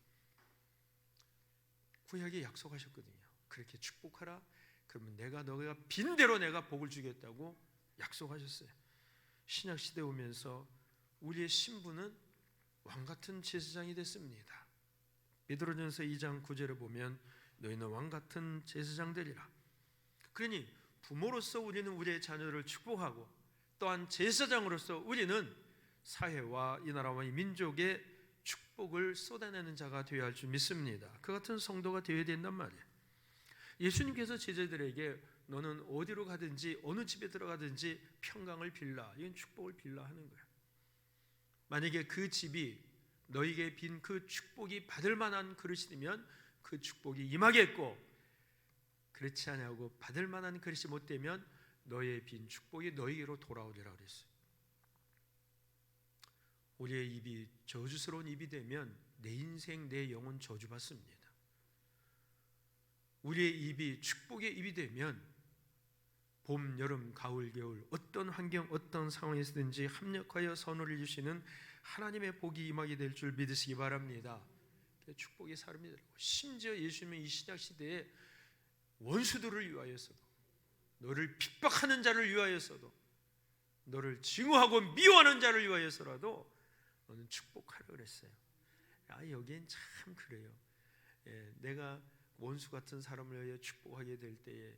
구약에 약속하셨거든요. 그렇게 축복하라. 그러면 너가 빈대로 내가 복을 주겠다고 약속하셨어요. 신약 시대 오면서 우리의 신분은 왕같은 제사장이 됐습니다. 베드로전서 2장 9절에 보면 너희는 왕같은 제사장들이라. 그러니 부모로서 우리는 우리의 자녀들을 축복하고 또한 제사장으로서 우리는 사회와 이 나라와 이 민족의 축복을 쏟아내는 자가 되어야 할 줄 믿습니다. 그 같은 성도가 되어야 된단 말이에요. 예수님께서 제자들에게 너는 어디로 가든지 어느 집에 들어가든지 평강을 빌라, 이건 축복을 빌라 하는 거예요. 만약에 그 집이 너에게 빈 그 축복이 받을 만한 그릇이면 그 축복이 임하겠고, 그렇지 아니하고 받을 만한 그릇이 못 되면 너의 빈 축복이 너에게로 돌아오리라 그랬어요. 우리의 입이 저주스러운 입이 되면 내 인생, 내 영혼 저주받습니다. 우리의 입이 축복의 입이 되면 봄, 여름, 가을, 겨울 어떤 환경, 어떤 상황에서든지 합력하여 선호를 주시는 하나님의 복이 임하게 될 줄 믿으시기 바랍니다. 축복의 사람이더라고요. 심지어 예수님은 이 신약 시대에 원수들을 위하여서도, 너를 핍박하는 자를 위하여서도, 너를 증오하고 미워하는 자를 위하여서라도 너는 축복하라 그랬어요. 여기엔 참 그래요. 내가 원수 같은 사람을 위하여 축복하게 될 때에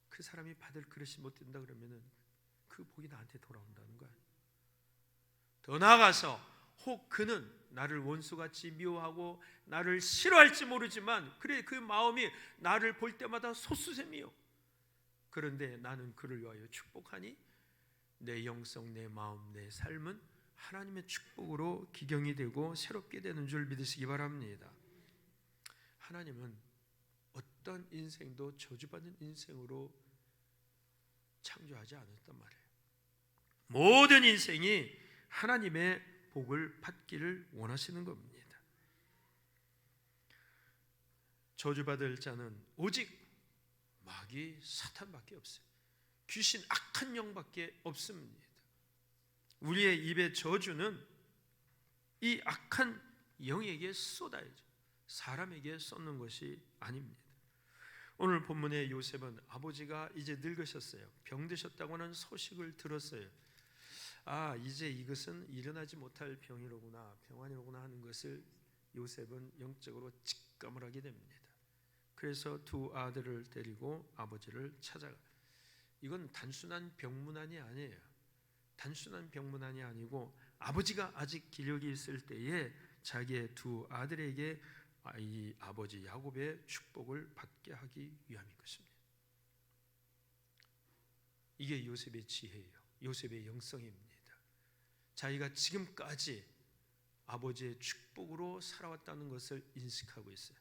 그 사람이 받을 그릇이 못 된다 그러면은 그 복이 나한테 돌아온다는 거야. 더 나아가서 혹 그는 나를 원수같이 미워하고 나를 싫어할지 모르지만 그래 그 마음이 나를 볼 때마다 소수샘이요. 그런데 나는 그를 위하여 축복하니 내 영성, 내 마음, 내 삶은 하나님의 축복으로 기경이 되고 새롭게 되는 줄 믿으시기 바랍니다. 하나님은 어떤 인생도 저주받는 인생으로 창조하지 않았단 말이에요. 모든 인생이 하나님의 복을 받기를 원하시는 겁니다. 저주받을 자는 오직 마귀 사탄밖에 없어요. 귀신 악한 영밖에 없습니다. 우리의 입의 저주는 이 악한 영에게 쏟아야죠. 사람에게 쏟는 것이 아닙니다. 오늘 본문의 요셉은 아버지가 이제 늙으셨어요. 병드셨다고 하는 소식을 들었어요. 이제 이것은 일어나지 못할 병이로구나, 병환이로구나 하는 것을 요셉은 영적으로 직감을 하게 됩니다. 그래서 두 아들을 데리고 아버지를 찾아가. 이건 단순한 병문안이 아니에요. 단순한 병문안이 아니고 아버지가 아직 기력이 있을 때에 자기의 두 아들에게 이 아버지 야곱의 축복을 받게 하기 위함인 것입니다. 이게 요셉의 지혜예요. 요셉의 영성입니다. 자기가 지금까지 아버지의 축복으로 살아왔다는 것을 인식하고 있어요.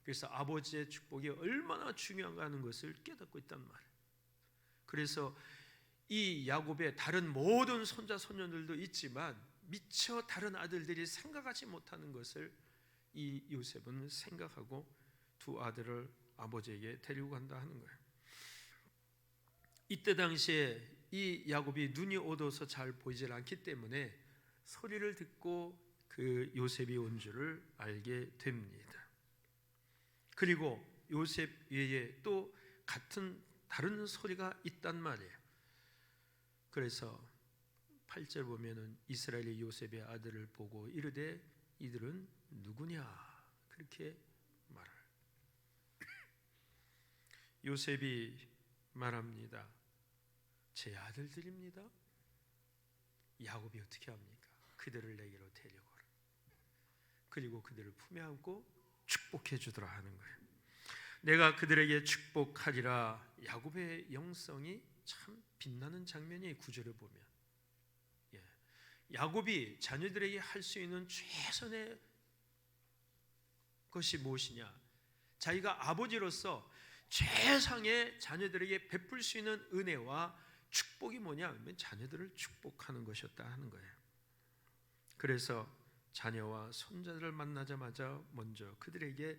그래서 아버지의 축복이 얼마나 중요한가 하는 것을 깨닫고 있단 말이에요. 그래서 이 야곱의 다른 모든 손자 손녀들도 있지만 미처 다른 아들들이 생각하지 못하는 것을 이 요셉은 생각하고 두 아들을 아버지에게 데리고 간다 하는 거예요. 이때 당시에 이 야곱이 눈이 어두워서 잘 보이질 않기 때문에 소리를 듣고 그 요셉이 온 줄을 알게 됩니다. 그리고 요셉 외에 또 같은 다른 소리가 있단 말이에요. 그래서 8절 보면은 이스라엘이 요셉의 아들을 보고 이르되 이들은 누구냐 그렇게 말을. 요셉이 말합니다. 제 아들들입니다. 야곱이 어떻게 합니까? 그들을 내게로 데려오라. 그리고 그들을 품에 안고 축복해 주더라 하는 거예요. 내가 그들에게 축복하리라. 야곱의 영성이 참 빛나는 장면이 9절을 보면, 야곱이 자녀들에게 할 수 있는 최선의 것이 무엇이냐? 자기가 아버지로서 최상의 자녀들에게 베풀 수 있는 은혜와 축복이 뭐냐 하면 자녀들을 축복하는 것이었다 하는 거예요. 그래서 자녀와 손자들을 만나자마자 먼저 그들에게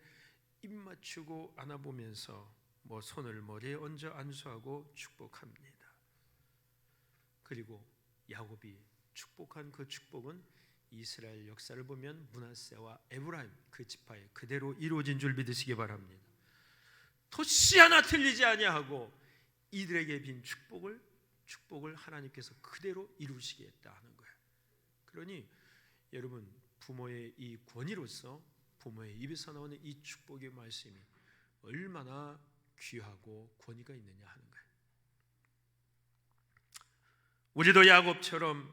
입 맞추고 안아보면서 손을 머리에 얹어 안수하고 축복합니다. 그리고 야곱이 축복한 그 축복은 이스라엘 역사를 보면 므낫세와 에브라임 그 지파에 그대로 이루어진 줄 믿으시기 바랍니다. 토시 하나 틀리지 아니하고 이들에게 빈 축복을 하나님께서 그대로 이루시겠다 하는 거예요. 그러니 여러분, 부모의 이 권위로서 부모의 입에서 나오는 이 축복의 말씀이 얼마나 귀하고 권위가 있느냐 하는 거예요. 우리도 야곱처럼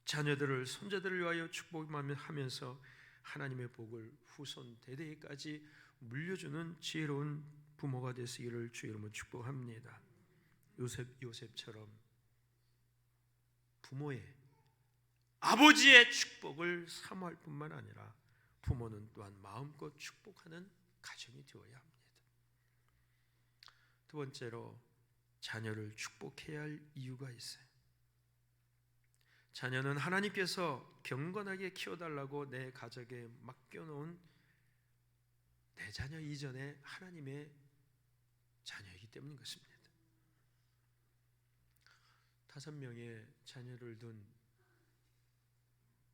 자녀들을, 손자들을 위하여 축복하면서 하나님의 복을 후손 대대까지 물려주는 지혜로운 부모가 되시기를 주의 이름으로 축복합니다. 요셉처럼 부모의, 아버지의 축복을 사모할 뿐만 아니라 부모는 또한 마음껏 축복하는 가정이 되어야 합니다. 두 번째로, 자녀를 축복해야 할 이유가 있어요. 자녀는 하나님께서 경건하게 키워달라고 내 가족에 맡겨놓은 내 자녀 이전에 하나님의 자녀이기 때문인 것입니다. 5명의 자녀를 둔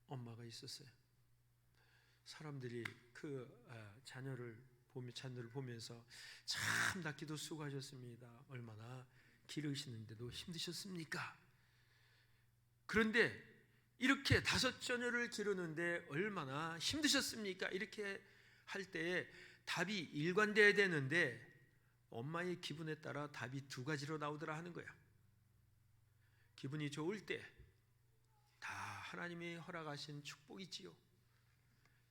엄마가 있었어요. 사람들이 그 자녀를 보면서 참 낳기도 수고하셨습니다. 얼마나 기르시는데도 힘드셨습니까? 그런데 이렇게 5자녀를 기르는데 얼마나 힘드셨습니까? 이렇게 할 때에 답이 일관돼야 되는데 엄마의 기분에 따라 답이 2가지로 나오더라 하는 거야. 기분이 좋을 때 다 하나님이 허락하신 축복이지요.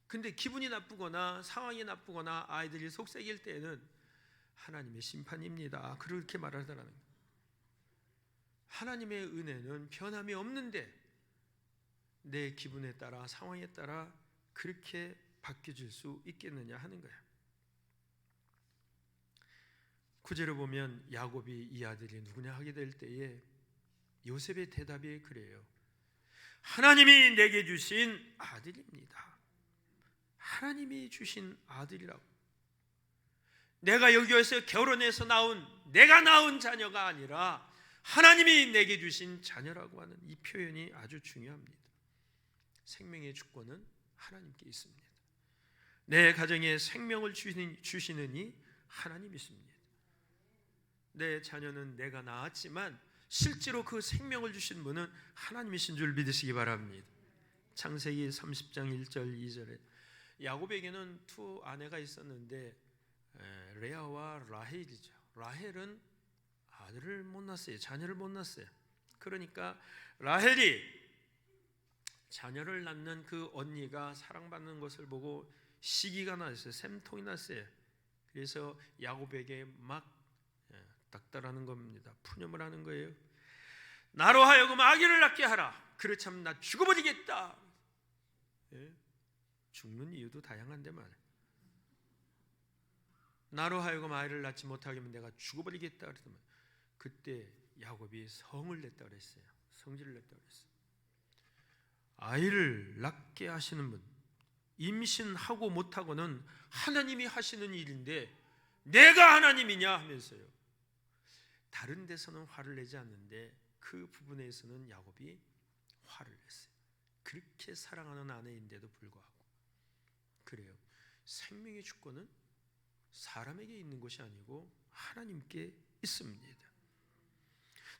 근데 기분이 나쁘거나 상황이 나쁘거나 아이들이 속썩일 때에는 하나님의 심판입니다. 그렇게 말하더라는 거예요. 하나님의 은혜는 변함이 없는데 내 기분에 따라, 상황에 따라 그렇게 바뀌어질 수 있겠느냐 하는 거예요. 9절에 보면 야곱이 이 아들이 누구냐 하게 될 때에 요셉의 대답이 그래요. 하나님이 내게 주신 아들입니다. 하나님이 주신 아들이라고. 내가 여기에서 결혼해서 내가 낳은 자녀가 아니라 하나님이 내게 주신 자녀라고 하는 이 표현이 아주 중요합니다. 생명의 주권은 하나님께 있습니다. 내 가정에 생명을 주시는 이 하나님이십니다. 내 자녀는 내가 낳았지만 실제로 그 생명을 주신 분은 하나님이신 줄 믿으시기 바랍니다. 창세기 30장 1절 2절에 야곱에게는 2 아내가 있었는데 레아와 라헬이죠. 라헬은 아들을 못 낳았어요. 자녀를 못 낳았어요. 그러니까 라헬이 자녀를 낳는 그 언니가 사랑받는 것을 보고 시기가 났어요. 샘통이 났어요. 그래서 야곱에게 막 닥달하는 겁니다. 푸념을 하는 거예요. 나로 하여금 아기를 낳게 하라. 그렇지 않으면 나 죽어버리겠다. 죽는 이유도 다양한데 말이에요. 나로 하여금 아이를 낳지 못하게 하면 내가 죽어버리겠다 그랬더니 그때 야곱이 성을 냈다 그랬어요. 성질을 냈다 그랬어요. 아이를 낳게 하시는 분, 임신하고 못하고는 하나님이 하시는 일인데 내가 하나님이냐 하면서요. 다른 데서는 화를 내지 않는데 그 부분에서는 야곱이 화를 냈어요. 그렇게 사랑하는 아내인데도 불구하고. 그래요. 생명의 주권은 사람에게 있는 것이 아니고 하나님께 있습니다.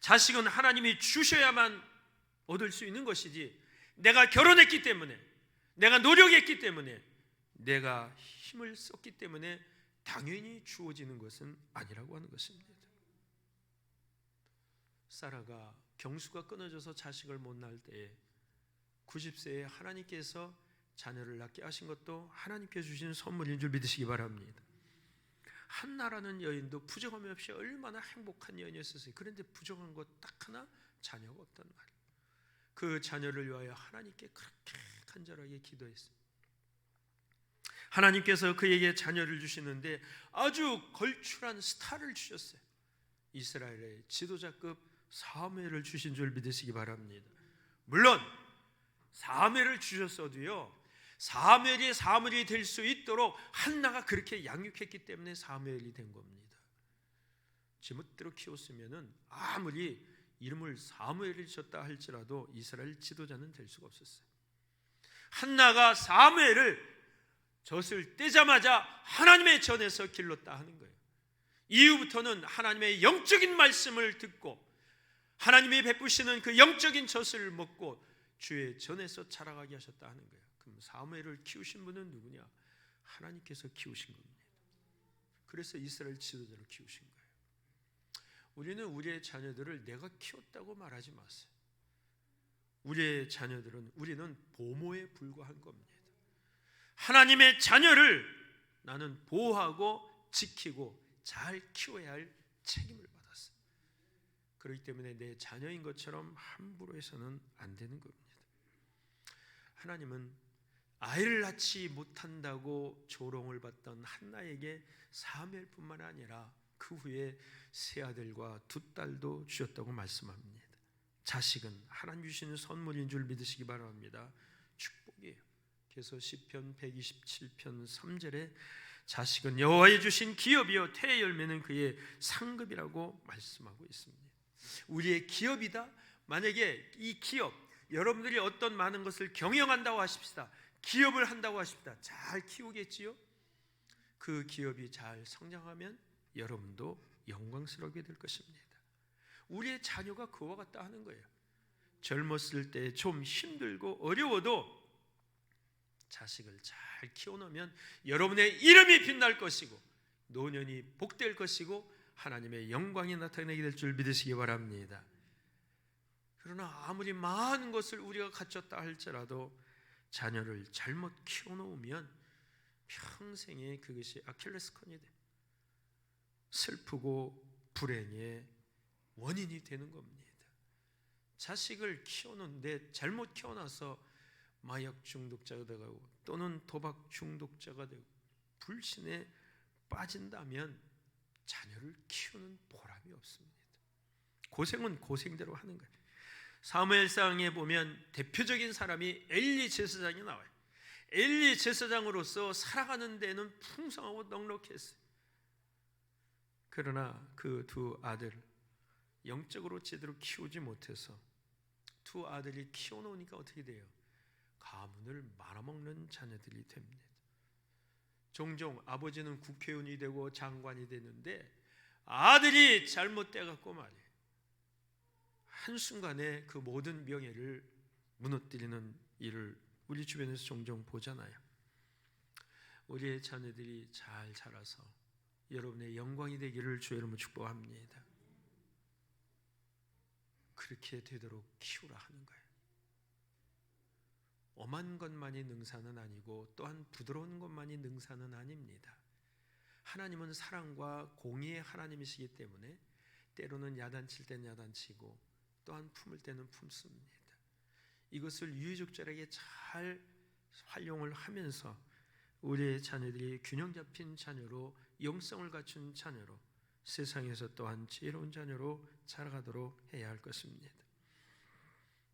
자식은 하나님이 주셔야만 얻을 수 있는 것이지 내가 결혼했기 때문에, 내가 노력했기 때문에, 내가 힘을 썼기 때문에 당연히 주어지는 것은 아니라고 하는 것입니다. 사라가 경수가 끊어져서 자식을 못 낳을 때에 90세에 하나님께서 자녀를 낳게 하신 것도 하나님께 주신 선물인 줄 믿으시기 바랍니다. 한나라는 여인도 부정함이 없이 얼마나 행복한 여인이었어요. 그런데 부정한 것 딱 하나, 자녀가 없단 말이에요. 그 자녀를 위하여 하나님께 그렇게 간절하게 기도했어요. 하나님께서 그에게 자녀를 주시는데 아주 걸출한 스타를 주셨어요. 이스라엘의 지도자급 사무엘을 주신 줄 믿으시기 바랍니다. 물론 사무엘을 주셨어도요, 사무엘이 될 수 있도록 한나가 그렇게 양육했기 때문에 사무엘이 된 겁니다. 제멋대로 키웠으면은 아무리 이름을 사무엘을 지었다 할지라도 이스라엘 지도자는 될 수가 없었어요. 한나가 사무엘을 젖을 떼자마자 하나님의 전에서 길렀다 하는 거예요. 이후부터는 하나님의 영적인 말씀을 듣고 하나님이 베푸시는 그 영적인 젖을 먹고 주의 전에서 자라가게 하셨다 하는 거예요. 그럼 사무엘을 키우신 분은 누구냐? 하나님께서 키우신 겁니다. 그래서 이스라엘 지도자를 키우신 거예요. 우리는 우리의 자녀들을 내가 키웠다고 말하지 마세요. 우리의 자녀들은 우리는 보모에 불과한 겁니다. 하나님의 자녀를 나는 보호하고 지키고 잘 키워야 할 책임을 받았어요. 그렇기 때문에 내 자녀인 것처럼 함부로 해서는 안 되는 겁니다. 하나님은 아이를 낳지 못한다고 조롱을 받던 한나에게 사무엘뿐만 아니라 그 후에 세 아들과 두 딸도 주셨다고 말씀합니다. 자식은 하나님 주시는 선물인 줄 믿으시기 바랍니다. 축복이에요. 그래서 시편 127편 3절에 자식은 여호와의 주신 기업이요 태의 열매는 그의 상급이라고 말씀하고 있습니다. 우리의 기업이다. 만약에 이 기업, 여러분들이 어떤 많은 것을 경영한다고 하십시다. 기업을 한다고 하십시다. 잘 키우겠지요? 그 기업이 잘 성장하면 여러분도 영광스럽게 될 것입니다. 우리의 자녀가 그와 같다 하는 거예요. 젊었을 때 좀 힘들고 어려워도 자식을 잘 키워놓으면 여러분의 이름이 빛날 것이고 노년이 복될 것이고 하나님의 영광이 나타나게 될 줄 믿으시기 바랍니다. 그러나 아무리 많은 것을 우리가 갖췄다 할지라도 자녀를 잘못 키워놓으면 평생에 그것이 아킬레스건이 돼 슬프고 불행의 원인이 되는 겁니다. 자식을 키워놓는데 잘못 키워놔서 마약 중독자가 되고 또는 도박 중독자가 되고 불신에 빠진다면 자녀를 키우는 보람이 없습니다. 고생은 고생대로 하는 거예요. 사무엘상에 보면 대표적인 사람이 엘리 제사장이 나와요. 엘리 제사장으로서 살아가는 데는 풍성하고 넉넉했어요. 그러나 그 두 아들 영적으로 제대로 키우지 못해서 두 아들이 키워놓으니까 어떻게 돼요? 가문을 말아먹는 자녀들이 됩니다. 종종 아버지는 국회의원이 되고 장관이 되는데 아들이 잘못돼갖고 말이에요. 한순간에 그 모든 명예를 무너뜨리는 일을 우리 주변에서 종종 보잖아요. 우리의 자녀들이 잘 자라서 여러분의 영광이 되기를 주의 이름으로 축복합니다. 그렇게 되도록 키우라 하는 거예요. 엄한 것만이 능사는 아니고 또한 부드러운 것만이 능사는 아닙니다. 하나님은 사랑과 공의의 하나님이시기 때문에 때로는 야단칠 땐 야단치고 또한 품을 때는 품습니다. 이것을 유유족절하게 잘 활용을 하면서 우리의 자녀들이 균형 잡힌 자녀로 영성을 갖춘 자녀로 세상에서 또한 지혜로운 자녀로 자라가도록 해야 할 것입니다.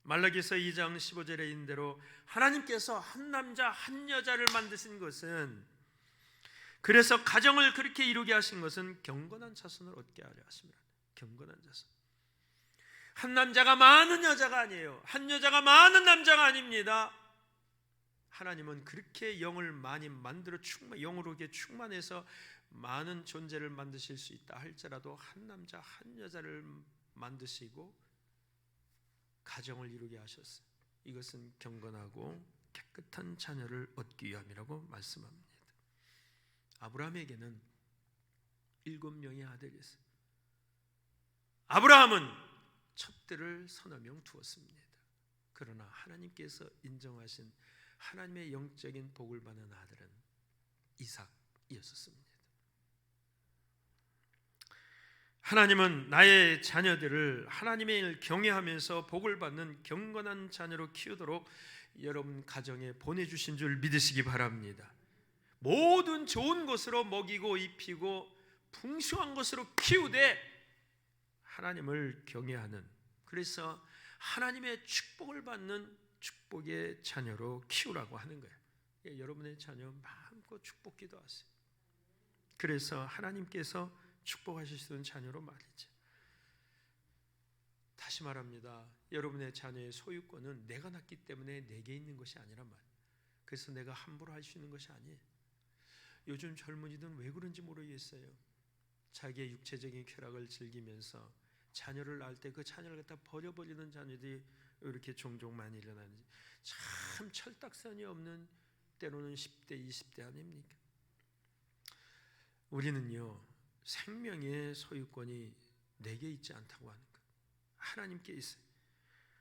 말라기서 2장 15절에 있는 대로 하나님께서 한 남자 한 여자를 만드신 것은 그래서 가정을 그렇게 이루게 하신 것은 경건한 자손을 얻게 하려 하십니다. 경건한 자손. 한 남자가 많은 여자가 아니에요. 한 여자가 많은 남자가 아닙니다. 하나님은 그렇게 영을 많이 만들어 영으로 충만해서 많은 존재를 만드실 수 있다 할지라도 한 남자 한 여자를 만드시고 가정을 이루게 하셨어요. 이것은 경건하고 깨끗한 자녀를 얻기 위함이라고 말씀합니다. 아브라함에게는 7명의 아들이 있어요. 아브라함은 첩들을 서너 명 두었습니다. 그러나 하나님께서 인정하신 하나님의 영적인 복을 받는 아들은 이삭이었습니다. 하나님은 나의 자녀들을 하나님의 일을 경외하면서 복을 받는 경건한 자녀로 키우도록 여러분 가정에 보내주신 줄 믿으시기 바랍니다. 모든 좋은 것으로 먹이고 입히고 풍성한 것으로 키우되 하나님을 경외하는, 그래서 하나님의 축복을 받는 축복의 자녀로 키우라고 하는 거예요. 여러분의 자녀 마음껏 축복 기도하세요. 그래서 하나님께서 축복하실 수 있는 자녀로 말이죠. 다시 말합니다. 여러분의 자녀의 소유권은 내가 낳기 때문에 내게 있는 것이 아니란 말이에요. 그래서 내가 함부로 할 수 있는 것이 아니에요. 요즘 젊은이들은 왜 그런지 모르겠어요. 자기의 육체적인 쾌락을 즐기면서 자녀를 낳을 때 그 자녀를 갖다 버려버리는 자녀들이 이렇게 종종 많이 일어나는지 참 철딱선이 없는 때로는 10대, 20대 아닙니까? 우리는요 생명의 소유권이 내게 있지 않다고 하는 것. 하나님께 있어요.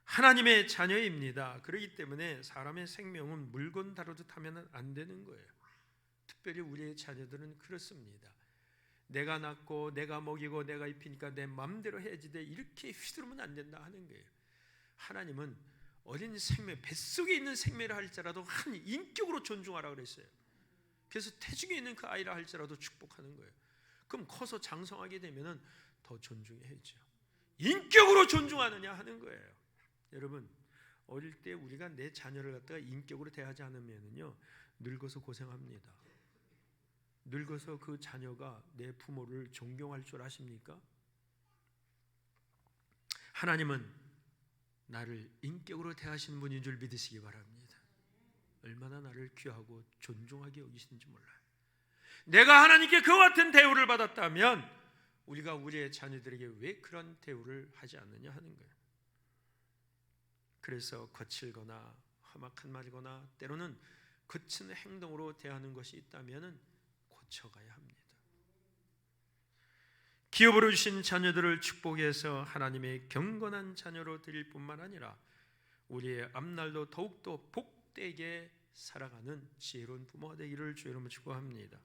하나님의 자녀입니다. 그렇기 때문에 사람의 생명은 물건 다루듯 하면 안 되는 거예요. 특별히 우리의 자녀들은 그렇습니다. 내가 낳고 내가 먹이고 내가 입히니까 내 마음대로 해야지 돼, 이렇게 휘두르면 안 된다 하는 거예요. 하나님은 어린 생명, 뱃속에 있는 생명을 할지라도 한 인격으로 존중하라 그랬어요. 그래서 태중에 있는 그 아이라 할지라도 축복하는 거예요. 그럼 커서 장성하게 되면은 더 존중해야죠. 인격으로 존중하느냐 하는 거예요. 여러분, 어릴 때 우리가 내 자녀를 갖다가 인격으로 대하지 않으면은요, 늙어서 고생합니다. 늙어서 그 자녀가 내 부모를 존경할 줄 아십니까? 하나님은 나를 인격으로 대하시는 분인 줄 믿으시기 바랍니다. 얼마나 나를 귀하고 존중하게 여기시는지 몰라요. 내가 하나님께 그와 같은 대우를 받았다면 우리가 우리의 자녀들에게 왜 그런 대우를 하지 않느냐 하는 거예요. 그래서 거칠거나 험악한 말이거나 때로는 거친 행동으로 대하는 것이 있다면 고쳐가야 합니다. 기업으로 주신 자녀들을 축복해서 하나님의 경건한 자녀로 드릴 뿐만 아니라 우리의 앞날도 더욱더 복되게 살아가는 지혜로운 부모가 되기를 주의 이름으로 축복합니다.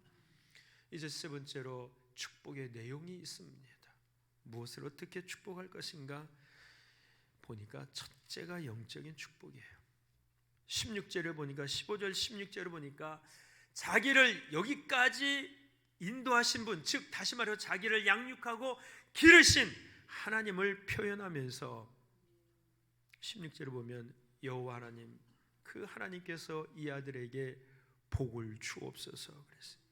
이제 세 번째로 축복의 내용이 있습니다. 무엇을 어떻게 축복할 것인가 보니까 첫째가 영적인 축복이에요. 16절을 보니까 15절 16절을 보니까 자기를 여기까지 인도하신 분, 즉 다시 말해 자기를 양육하고 기르신 하나님을 표현하면서 16절을 보면 여호와 하나님, 그 하나님께서 이 아들에게 복을 주옵소서 그랬어요.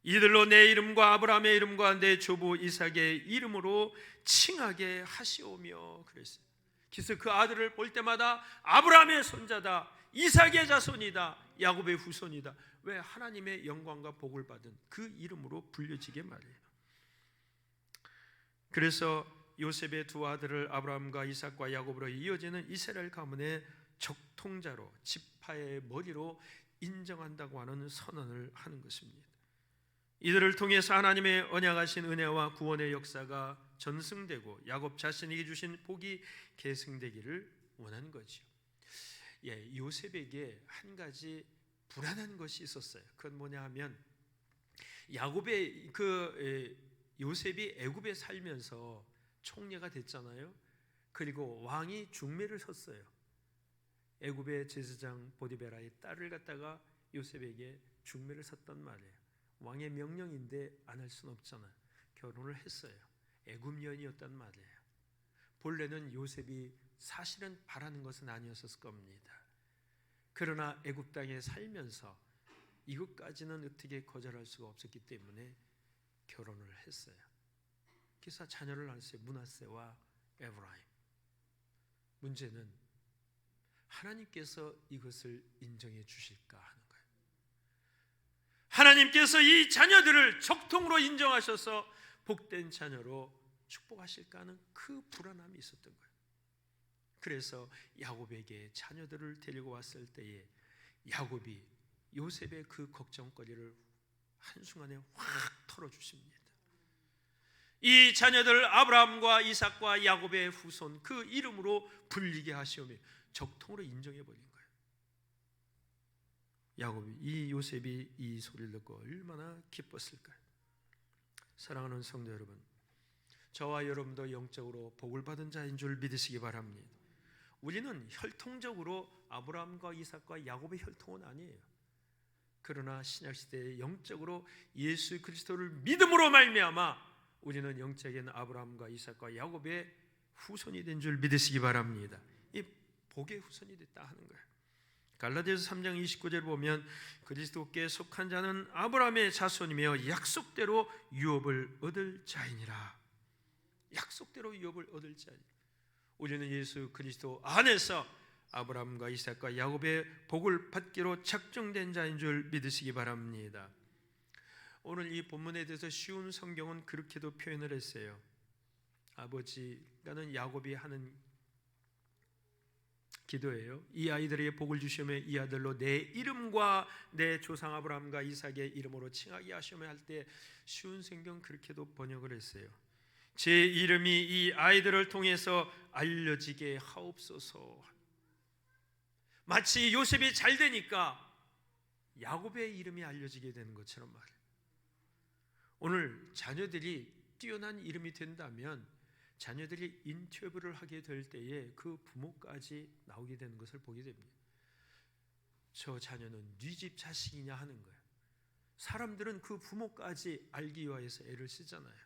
이들로 내 이름과 아브라함의 이름과 내 조부 이삭의 이름으로 칭하게 하시오며 그랬어요. 그래서 그 아들을 볼 때마다 아브라함의 손자다, 이삭의 자손이다, 야곱의 후손이다. 왜? 하나님의 영광과 복을 받은 그 이름으로 불려지게 말이에요. 그래서 요셉의 두 아들을 아브라함과 이삭과 야곱으로 이어지는 이스라엘 가문의 적통자로, 지파의 머리로 인정한다고 하는 선언을 하는 것입니다. 이들을 통해서 하나님의 언약하신 은혜와 구원의 역사가 전승되고 야곱 자신에게 주신 복이 계승되기를 원하는 거죠. 요셉에게 한 가지 불안한 것이 있었어요. 그건 뭐냐 하면 요셉이 애굽에 살면서 총리가 됐잖아요. 그리고 왕이 중매를 섰어요. 애굽의 제사장 보디베라의 딸을 갖다가 요셉에게 중매를 섰단 말이에요. 왕의 명령인데 안 할 수는 없잖아요. 결혼을 했어요. 애굽 여인이었단 말이에요. 본래는 요셉이 사실은 바라는 것은 아니었을 겁니다. 그러나 애굽 땅에 살면서 이것까지는 어떻게 거절할 수가 없었기 때문에 결혼을 했어요. 그래서 자녀를 낳았어요. 므낫세와 에브라임. 문제는 하나님께서 이것을 인정해 주실까 하는 거예요. 하나님께서 이 자녀들을 적통으로 인정하셔서 복된 자녀로 축복하실까 하는 그 불안함이 있었던 거예요. 그래서 야곱에게 자녀들을 데리고 왔을 때에 야곱이 요셉의 그 걱정거리를 한순간에 확 털어주십니다. 이 자녀들 아브라함과 이삭과 야곱의 후손 그 이름으로 불리게 하시오며 적통으로 인정해버린 거예요. 이 요셉이 이 소리를 듣고 얼마나 기뻤을까요? 사랑하는 성도 여러분, 저와 여러분도 영적으로 복을 받은 자인 줄 믿으시기 바랍니다. 우리는 혈통적으로 아브라함과 이삭과 야곱의 혈통은 아니에요. 그러나 신약시대에 영적으로 예수 그리스도를 믿음으로 말미암아 우리는 영적인 아브라함과 이삭과 야곱의 후손이 된 줄 믿으시기 바랍니다. 이 복의 후손이 됐다 하는 거예요. 갈라디아서 3장 29절 보면 그리스도께 속한 자는 아브라함의 자손이며 약속대로 유업을 얻을 자이니라. 약속대로 유업을 얻을 자이니라. 우리는 예수 그리스도 안에서 아브라함과 이삭과 야곱의 복을 받기로 작정된 자인 줄 믿으시기 바랍니다. 오늘 이 본문에 대해서 쉬운 성경은 그렇게도 표현을 했어요. 아버지가는 야곱이 하는 기도예요. 이 아이들에게 복을 주시며 이 아들로 내 이름과 내 조상 아브라함과 이삭의 이름으로 칭하게 하시며 할 때 쉬운 성경 그렇게도 번역을 했어요. 제 이름이 이 아이들을 통해서 알려지게 하옵소서. 마치 요셉이 잘 되니까 야곱의 이름이 알려지게 되는 것처럼 말이에요. 오늘 자녀들이 뛰어난 이름이 된다면 자녀들이 인터뷰를 하게 될 때에 그 부모까지 나오게 되는 것을 보게 됩니다. 저 자녀는 네 집 자식이냐 하는 거예요. 사람들은 그 부모까지 알기 위해서 애를 쓰잖아요.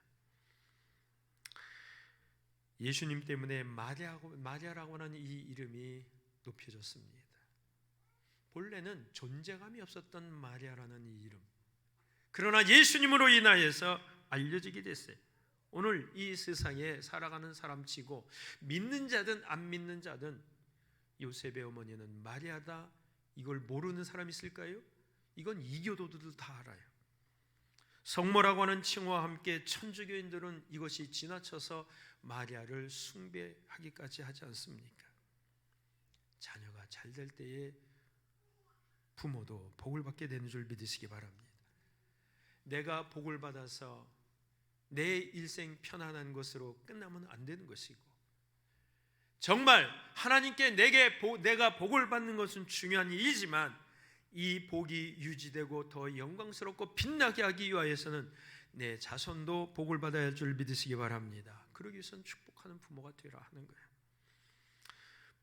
예수님 때문에 마리아라고 하는 이 이름이 높여졌습니다. 본래는 존재감이 없었던 마리아라는 이 이름, 그러나 예수님으로 인하여서 알려지게 됐어요. 오늘 이 세상에 살아가는 사람치고 믿는 자든 안 믿는 자든 요셉의 어머니는 마리아다, 이걸 모르는 사람이 있을까요? 이건 이교도들도 다 알아요. 성모라고 하는 칭호와 함께 천주교인들은 이것이 지나쳐서 마리아를 숭배하기까지 하지 않습니까? 자녀가 잘 될 때에 부모도 복을 받게 되는 줄 믿으시기 바랍니다. 내가 복을 받아서 내 일생 편안한 것으로 끝나면 안 되는 것이고, 정말 하나님께 내가 복을 받는 것은 중요한 일이지만 이 복이 유지되고 더 영광스럽고 빛나게 하기 위하여서는 내 자손도 복을 받아야 할 줄 믿으시기 바랍니다. 그러기 위해서는 축복하는 부모가 되라 하는 거예요.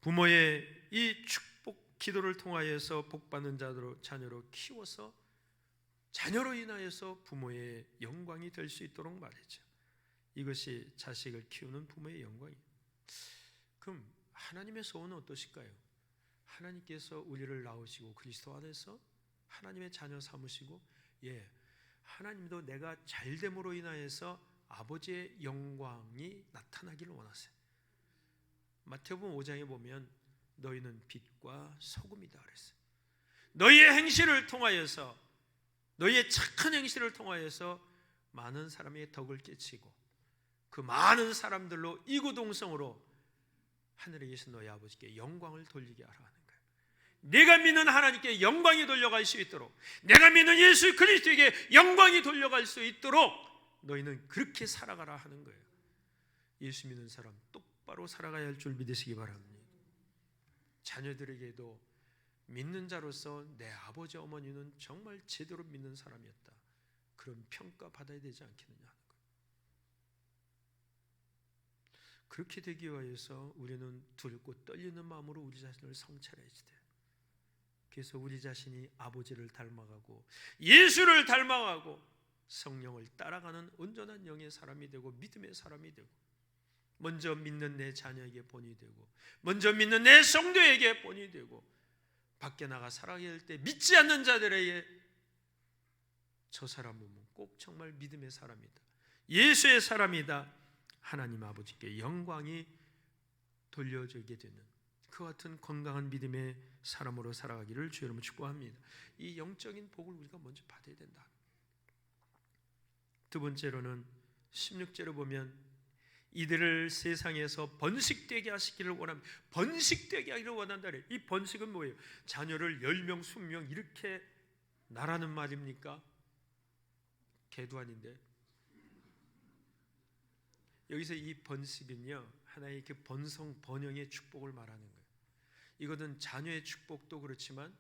부모의 이 축복 기도를 통하여서 복받는 자녀로 키워서 자녀로 인하여서 부모의 영광이 될 수 있도록 말이죠. 이것이 자식을 키우는 부모의 영광이에요. 그럼 하나님의 소원은 어떠실까요? 하나님께서 우리를 낳으시고 그리스도 안에서 하나님의 자녀 삼으시고, 하나님도 내가 잘됨으로 인하여서 아버지의 영광이 나타나기를 원하세요. 마태복음 5장에 보면 너희는 빛과 소금이다 그랬어요. 너희의 행실을 통하여서, 너희의 착한 행실을 통하여서 많은 사람에게 덕을 끼치고 그 많은 사람들로 이구동성으로 하늘에 계신 너희 아버지께 영광을 돌리게 하라 하는 거예요. 내가 믿는 하나님께 영광이 돌려갈 수 있도록, 내가 믿는 예수 그리스도에게 영광이 돌려갈 수 있도록 너희는 그렇게 살아가라 하는 거예요. 예수 믿는 사람 똑바로 살아가야 할 줄 믿으시기 바랍니다. 자녀들에게도 믿는 자로서 내 아버지 어머니는 정말 제대로 믿는 사람이었다, 그런 평가 받아야 되지 않겠느냐 하는 거예요. 그렇게 되기 위해서 우리는 두렵고 떨리는 마음으로 우리 자신을 성찰해야지 돼요. 그래서 우리 자신이 아버지를 닮아가고 예수를 닮아가고 성령을 따라가는 온전한 영의 사람이 되고 믿음의 사람이 되고, 먼저 믿는 내 자녀에게 본이 되고 먼저 믿는 내 성도에게 본이 되고, 밖에 나가 살아가야 할 때 믿지 않는 자들에게 저 사람은 꼭 정말 믿음의 사람이다, 예수의 사람이다, 하나님 아버지께 영광이 돌려지게 되는 그 같은 건강한 믿음의 사람으로 살아가기를 주의 이름으로 축복합니다. 이 영적인 복을 우리가 먼저 받아야 된다. 두 번째로는 16절을 보면 이들을 세상에서 번식되게 하시기를 원합니다. 번식되게 하기를 원한다. 이 번식은 뭐예요? 자녀를 10명, 20명 이렇게 나라는 말입니까? 개도 아닌데. 여기서 이 번식은요, 하나의 그 번영의 축복을 말하는 거예요. 이것은 자녀의 축복도 그렇지만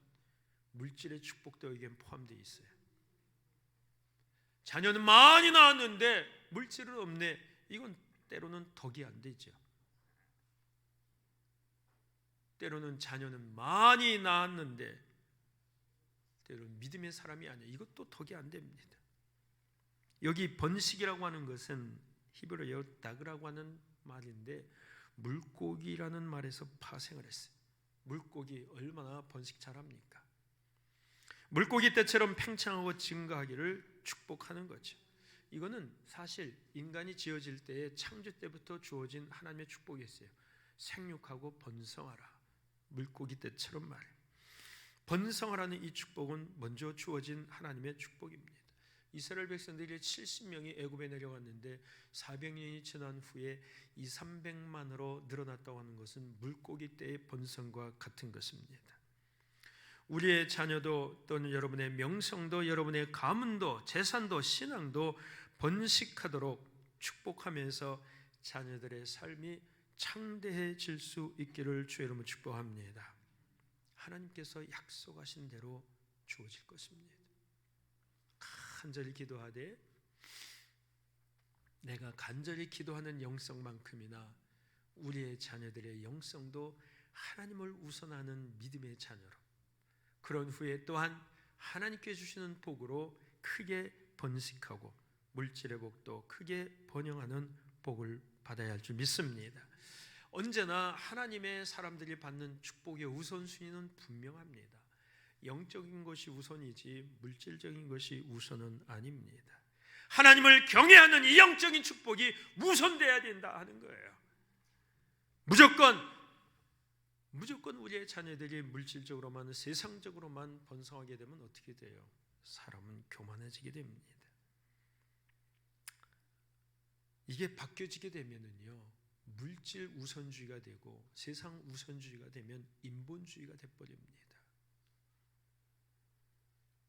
물질의 축복도 여기에 포함되어 있어요. 자녀는 많이 낳았는데 물질은 없네. 이건 때로는 덕이 안 되죠. 때로는 자녀는 많이 낳았는데 때로는 믿음의 사람이 아니에요. 이것도 덕이 안 됩니다. 여기 번식이라고 하는 것은 히브리어 다그라고 하는 말인데 물고기라는 말에서 파생을 했어요. 물고기 얼마나 번식 잘합니까? 물고기 때처럼 팽창하고 증가하기를 축복하는 거죠. 이거는 사실 인간이 지어질 때에 창조 때부터 주어진 하나님의 축복이었어요. 생육하고 번성하라. 물고기 때처럼 말이에요. 번성하라는 이 축복은 먼저 주어진 하나님의 축복입니다. 이스라엘 백성들이 70명이 애굽에 내려갔는데 400년이 지난 후에 200~300만으로 늘어났다고 하는 것은 물고기 때의 번성과 같은 것입니다. 우리의 자녀도 또는 여러분의 명성도 여러분의 가문도 재산도 신앙도 번식하도록 축복하면서 자녀들의 삶이 창대해질 수 있기를 주의 이름으로 축복합니다. 하나님께서 약속하신 대로 주어질 것입니다. 간절히 기도하되 내가 간절히 기도하는 영성만큼이나 우리의 자녀들의 영성도 하나님을 우선하는 믿음의 자녀로, 그런 후에 또한 하나님께 주시는 복으로 크게 번식하고 물질의 복도 크게 번영하는 복을 받아야 할 줄 믿습니다. 언제나 하나님의 사람들이 받는 축복의 우선순위는 분명합니다. 영적인 것이 우선이지 물질적인 것이 우선은 아닙니다. 하나님을 경외하는 이 영적인 축복이 우선돼야 된다 하는 거예요. 무조건 우리의 자녀들이 물질적으로만, 세상적으로만 번성하게 되면 어떻게 돼요? 사람은 교만해지게 됩니다. 이게 바뀌어지게 되면은요, 물질 우선주의가 되고 세상 우선주의가 되면 인본주의가 돼버립니다.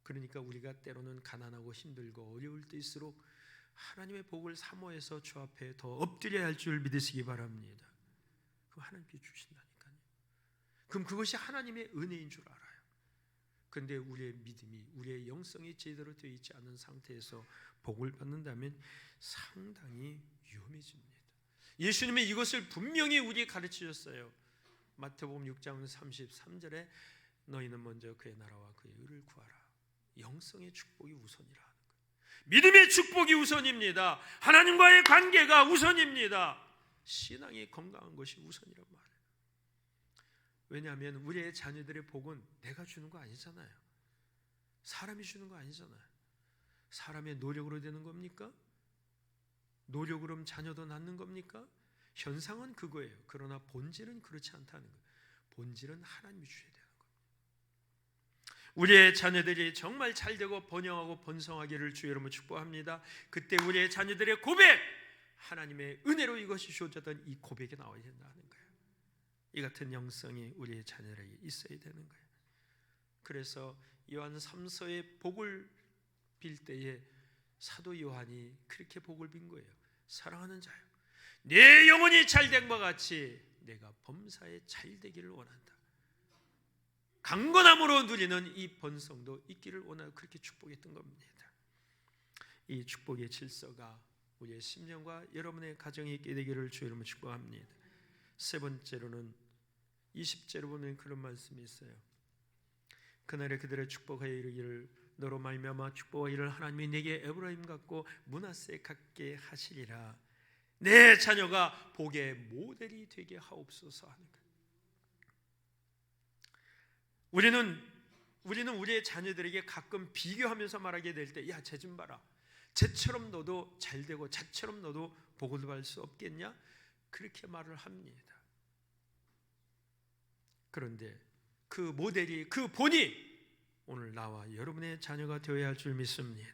그러니까 우리가 때로는 가난하고 힘들고 어려울 때일수록 하나님의 복을 사모해서 주 앞에 더 엎드려야 할 줄 믿으시기 바랍니다. 그럼 하나님께 주신다니까요. 그럼 그것이 하나님의 은혜인 줄 알아요. 그런데 우리의 믿음이, 우리의 영성이 제대로 되어 있지 않은 상태에서 복을 받는다면 상당히 위험해집니다. 예수님이 이것을 분명히 우리에게 가르치셨어요. 마태복음 6장 33절에 너희는 먼저 그의 나라와 그의 의를 구하라. 영성의 축복이 우선이라 하는 거예요. 믿음의 축복이 우선입니다. 하나님과의 관계가 우선입니다. 신앙이 건강한 것이 우선이란 말이에요. 왜냐하면 우리의 자녀들의 복은 내가 주는 거 아니잖아요. 사람이 주는 거 아니잖아요. 사람의 노력으로 되는 겁니까? 노력으로 하면 자녀도 낳는 겁니까? 현상은 그거예요. 그러나 본질은 그렇지 않다는 거예요. 본질은 하나님이 주셔야 되는 겁니다. 우리의 자녀들이 정말 잘되고 번영하고 번성하기를 주의 이름으로 축복합니다. 그때 우리의 자녀들의 고백, 하나님의 은혜로 이것이 주어졌던 이 고백이 나와야 된다는 거예요. 이 같은 영성이 우리의 자녀에게 있어야 되는 거예요. 그래서 요한 3서의 복을 빌 때에 사도 요한이 그렇게 복을 빈 거예요. 사랑하는 자요, 내 영혼이 잘된 것 같이 내가 범사에 잘되기를 원한다. 강건함으로 누리는 이 번성도 있기를 원하고 그렇게 축복했던 겁니다. 이 축복의 질서가 우리의 심령과 여러분의 가정에 있게 되기를 주의 이름으로 축복합니다. 세 번째로는 20절에 보면 그런 말씀이 있어요. 그날에 그들의 축복하여 이르기를 너로 말미암아 축복하기를 하나님이 내게 에브라임 같고 므낫세 같게 하시리라. 내 자녀가 복의 모델이 되게 하옵소서 하는 거예요. 우리는 우리의 자녀들에게 가끔 비교하면서 말하게 될 때, 야, 쟤 좀 봐라. 쟤처럼 너도 잘되고 쟤처럼 너도 복을 받을 수 없겠냐? 그렇게 말을 합니다. 그런데 그 모델이, 그 본이 오늘 나와 여러분의 자녀가 되어야 할 줄 믿습니다.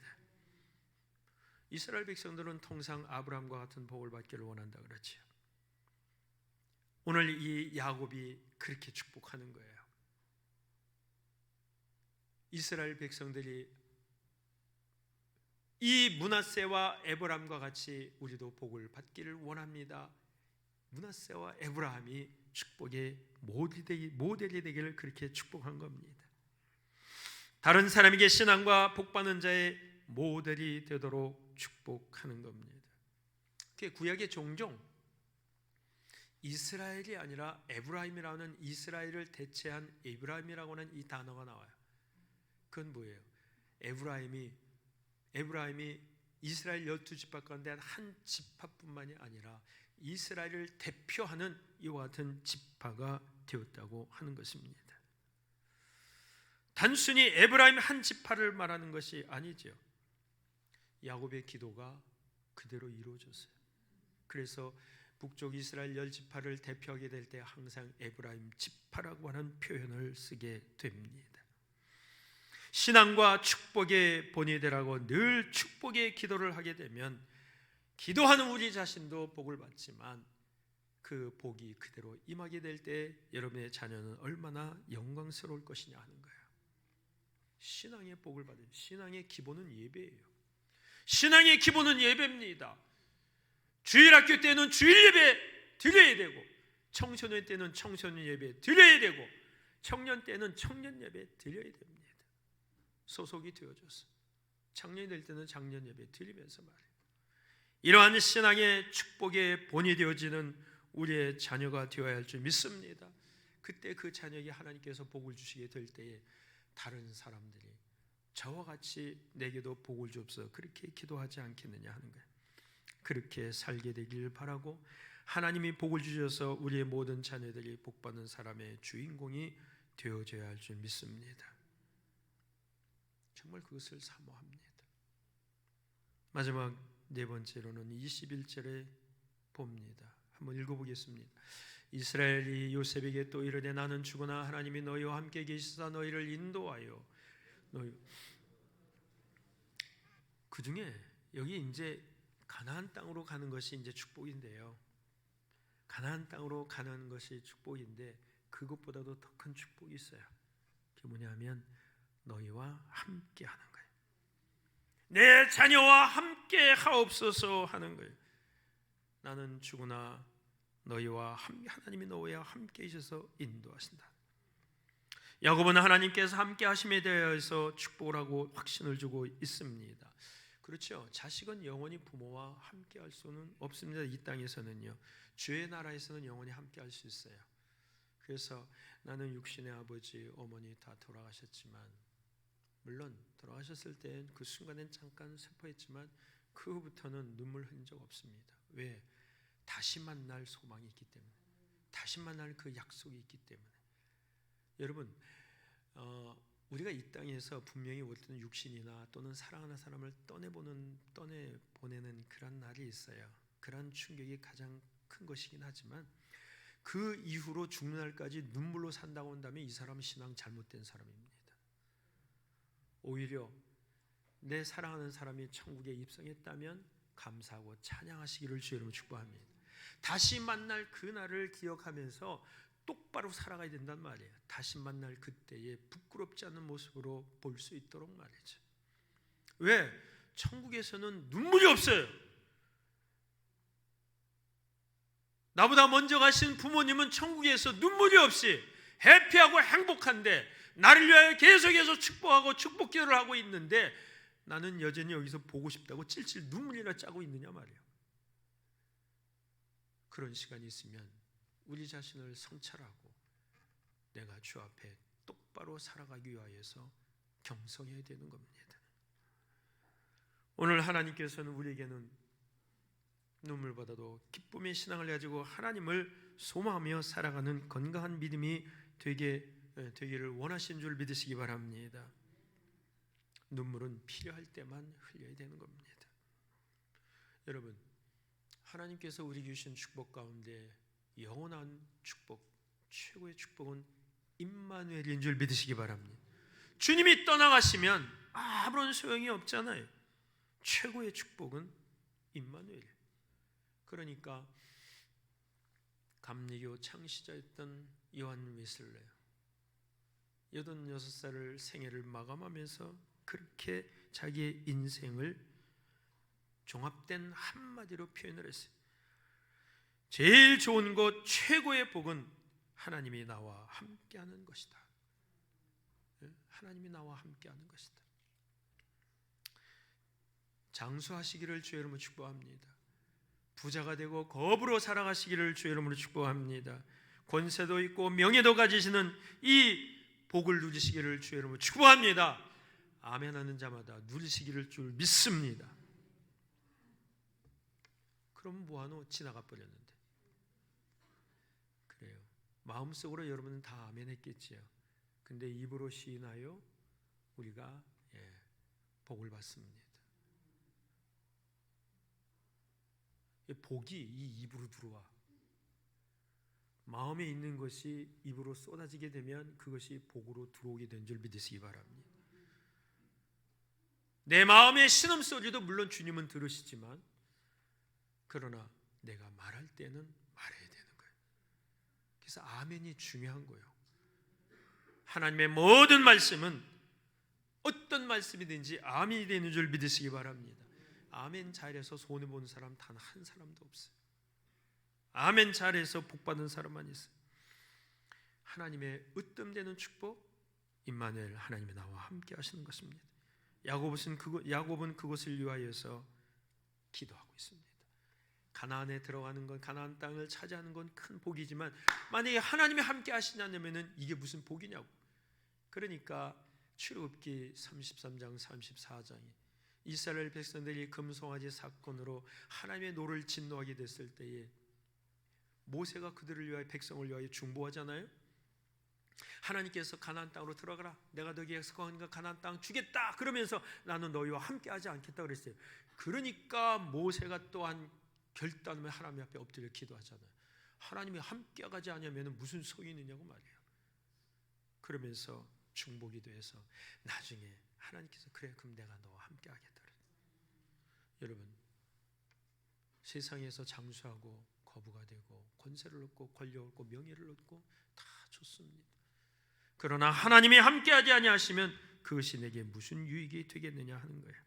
이스라엘 백성들은 통상 아브라함과 같은 복을 받기를 원한다 그렇죠. 오늘 이 야곱이 그렇게 축복하는 거예요. 이스라엘 백성들이 이 므낫세와 에브라임과 같이 우리도 복을 받기를 원합니다. 므낫세와 에브라임이 축복의 모델이 되기를 그렇게 축복한 겁니다. 다른 사람에게 신앙과 복받는 자의 모델이 되도록 축복하는 겁니다. 구약에 종종 이스라엘이 아니라 에브라임이라는, 이스라엘을 대체한 에브라임이라고 하는 이 단어가 나와요. 그건 뭐예요? 에브라임이 이스라엘 12지파 가운데 한 지파뿐만이 아니라 이스라엘을 대표하는 이와 같은 지파가 되었다고 하는 것입니다. 단순히 에브라임 한 지파를 말하는 것이 아니죠. 야곱의 기도가 그대로 이루어졌어요. 그래서 북쪽 이스라엘 10지파를 대표하게 될 때 항상 에브라임 지파라고 하는 표현을 쓰게 됩니다. 신앙과 축복의 본이 되라고 늘 축복의 기도를 하게 되면 기도하는 우리 자신도 복을 받지만 그 복이 그대로 임하게 될 때 여러분의 자녀는 얼마나 영광스러울 것이냐 하는 거예요. 신앙의 복을 받은, 신앙의 기본은 예배예요. 신앙의 기본은 예배입니다. 주일학교 때는 주일 예배 드려야 되고, 청소년 때는 청소년 예배 드려야 되고, 청년 때는 청년 예배 드려야 됩니다. 소속이 되어줘서 장년이 될 때는 장년 예배 드리면서 말이에요. 이러한 신앙의 축복의 본이 되어지는 우리의 자녀가 되어야 할 줄 믿습니다. 그때 그 자녀에게 하나님께서 복을 주시게 될 때에 다른 사람들이 저와 같이 내게도 복을 주옵소서 그렇게 기도하지 않겠느냐 하는 거예요. 그렇게 살게 되길 바라고, 하나님이 복을 주셔서 우리의 모든 자녀들이 복받는 사람의 주인공이 되어져야 할 줄 믿습니다. 정말 그것을 사모합니다. 마지막 네 번째로는 21절에 봅니다. 한번 읽어보겠습니다. 이스라엘이 요셉에게 또 이르되 나는 죽으나 하나님이 너희와 함께 계시사 너희를 인도하여 너희 그 중에 여기 이제 가나안 땅으로 가는 것이 이제 축복인데요. 가나안 땅으로 가는 것이 축복인데 그것보다도 더 큰 축복이 있어요. 그게 뭐냐면 너희와 함께 하는 거예요. 내 자녀와 함께 하옵소서 하는 거예요. 나는 죽으나 너희와 하나님이 너희와 함께 있어서 인도하신다. 야곱은 하나님께서 함께 하심에 대해서 축복을 하고 확신을 주고 있습니다. 그렇죠. 자식은 영원히 부모와 함께 할 수는 없습니다. 이 땅에서는요. 주의 나라에서는 영원히 함께 할 수 있어요. 그래서 나는 육신의 아버지 어머니 다 돌아가셨지만, 물론 돌아가셨을 때 그 순간엔 잠깐 슬퍼했지만 그 후부터는 눈물 흘린 적 없습니다. 왜? 다시 만날 소망이 있기 때문에, 다시 만날 그 약속이 있기 때문에. 여러분, 우리가 이 땅에서 분명히 어떤 육신이나 또는 사랑하는 사람을 떠내보내는 그런 날이 있어요. 그런 충격이 가장 큰 것이긴 하지만 그 이후로 죽는 날까지 눈물로 산다고 한다면 이 사람은 신앙 잘못된 사람입니다. 오히려 내 사랑하는 사람이 천국에 입성했다면 감사하고 찬양하시기를 주의 이름으로 축복합니다. 다시 만날 그 날을 기억하면서 똑바로 살아가야 된단 말이에요. 다시 만날 그때에 부끄럽지 않은 모습으로 볼 수 있도록 말이죠. 왜? 천국에서는 눈물이 없어요. 나보다 먼저 가신 부모님은 천국에서 눈물이 없이 해피하고 행복한데 나를 위하여 계속해서 축복하고 축복 기도를 하고 있는데 나는 여전히 여기서 보고 싶다고 찔찔 눈물이나 짜고 있느냐 말이에요. 그런 시간이 있으면 우리 자신을 성찰하고 내가 주 앞에 똑바로 살아가기 위하여서 경성해야 되는 겁니다. 오늘 하나님께서는 우리에게는 눈물보다도 기쁨의 신앙을 가지고 하나님을 소망하며 살아가는 건강한 믿음이 되기를 원하신 줄 믿으시기 바랍니다. 눈물은 필요할 때만 흘려야 되는 겁니다. 여러분, 하나님께서 우리 주신 축복 가운데 영원한 축복, 최고의 축복은 임마누엘인 줄 믿으시기 바랍니다. 주님이 떠나가시면 아무런 소용이 없잖아요. 최고의 축복은 임마누엘. 그러니까 감리교 창시자였던 요한 웨슬레 86살을 생애를 마감하면서 그렇게 자기의 인생을 종합된 한마디로 표현을 했어요. 제일 좋은 것, 최고의 복은 하나님이 나와 함께하는 것이다. 하나님이 나와 함께하는 것이다. 장수하시기를 주의 이름으로 축복합니다. 부자가 되고 거부로 살아가시기를 주의 이름으로 축복합니다. 권세도 있고 명예도 가지시는 이 복을 누리시기를 주의 이름으로 축복합니다. 아멘 하는 자마다 누리시기를 줄 믿습니다. 그럼 뭐하노? 지나가 버렸는데. 그래요. 마음속으로 여러분은 다 아멘 했겠지요. 근데 입으로 시인하여 우리가 복을 받습니다. 복이 이 입으로 들어와. 마음에 있는 것이 입으로 쏟아지게 되면 그것이 복으로 들어오게 된 줄 믿으시기 바랍니다. 내 마음의 신음소리도 물론 주님은 들으시지만 그러나 내가 말할 때는 말해야 되는 거예요. 그래서 아멘이 중요한 거예요. 하나님의 모든 말씀은 어떤 말씀이든지 아멘이 되는 줄 믿으시기 바랍니다. 아멘 잘해서 손해 본 사람 단 한 사람도 없어요. 아멘 잘해서 복 받은 사람만 있어요. 하나님의 으뜸되는 축복, 임마누엘, 하나님이 나와 함께 하시는 것입니다. 야곱은 그것을 위하여서 기도하고 있습니다. 가나안에 들어가는 건, 가나안 땅을 차지하는 건 큰 복이지만 만약에 하나님이 함께 하시냐면은 이게 무슨 복이냐고. 그러니까 출애굽기 33장 34장에 이스라엘 백성들이 금송아지 사건으로 하나님의 노를 진노하게 됐을 때에 모세가 그들을 위하여, 백성을 위하여 중보하잖아요. 하나님께서 가나안 땅으로 들어가라, 내가 너희에게 약속한 가나안 땅 주겠다, 그러면서 나는 너희와 함께 하지 않겠다 그랬어요. 그러니까 모세가 또한 결단하며 하나님 앞에 엎드려 기도하잖아요. 하나님이 함께 가지 않으면 무슨 소용이 있느냐고 말이에요. 그러면서 중보기도 해서 나중에 하나님께서 그래 그럼 내가 너와 함께 하겠다. 여러분, 세상에서 장수하고 거부가 되고 권세를 얻고 권력을 얻고 명예를 얻고 다 좋습니다. 그러나 하나님이 함께하지 아니하시면 그것이 내게 무슨 유익이 되겠느냐 하는 거예요.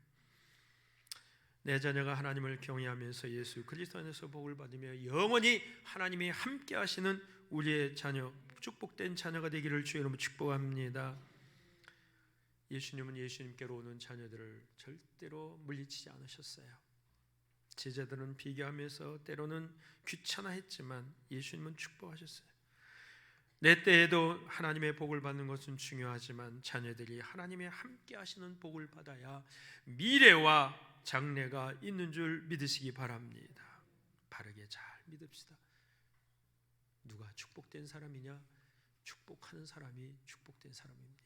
내 자녀가 하나님을 경외하면서 예수 그리스도 안에서 복을 받으며 영원히 하나님이 함께하시는 우리의 자녀, 축복된 자녀가 되기를 주의 이름으로 축복합니다. 예수님은 예수님께로 오는 자녀들을 절대로 물리치지 않으셨어요. 제자들은 비교하면서 때로는 귀찮아했지만 예수님은 축복하셨어요. 내 때에도 하나님의 복을 받는 것은 중요하지만 자녀들이 하나님의 함께 하시는 복을 받아야 미래와 장래가 있는 줄 믿으시기 바랍니다. 바르게 잘 믿읍시다. 누가 축복된 사람이냐? 축복하는 사람이 축복된 사람입니다.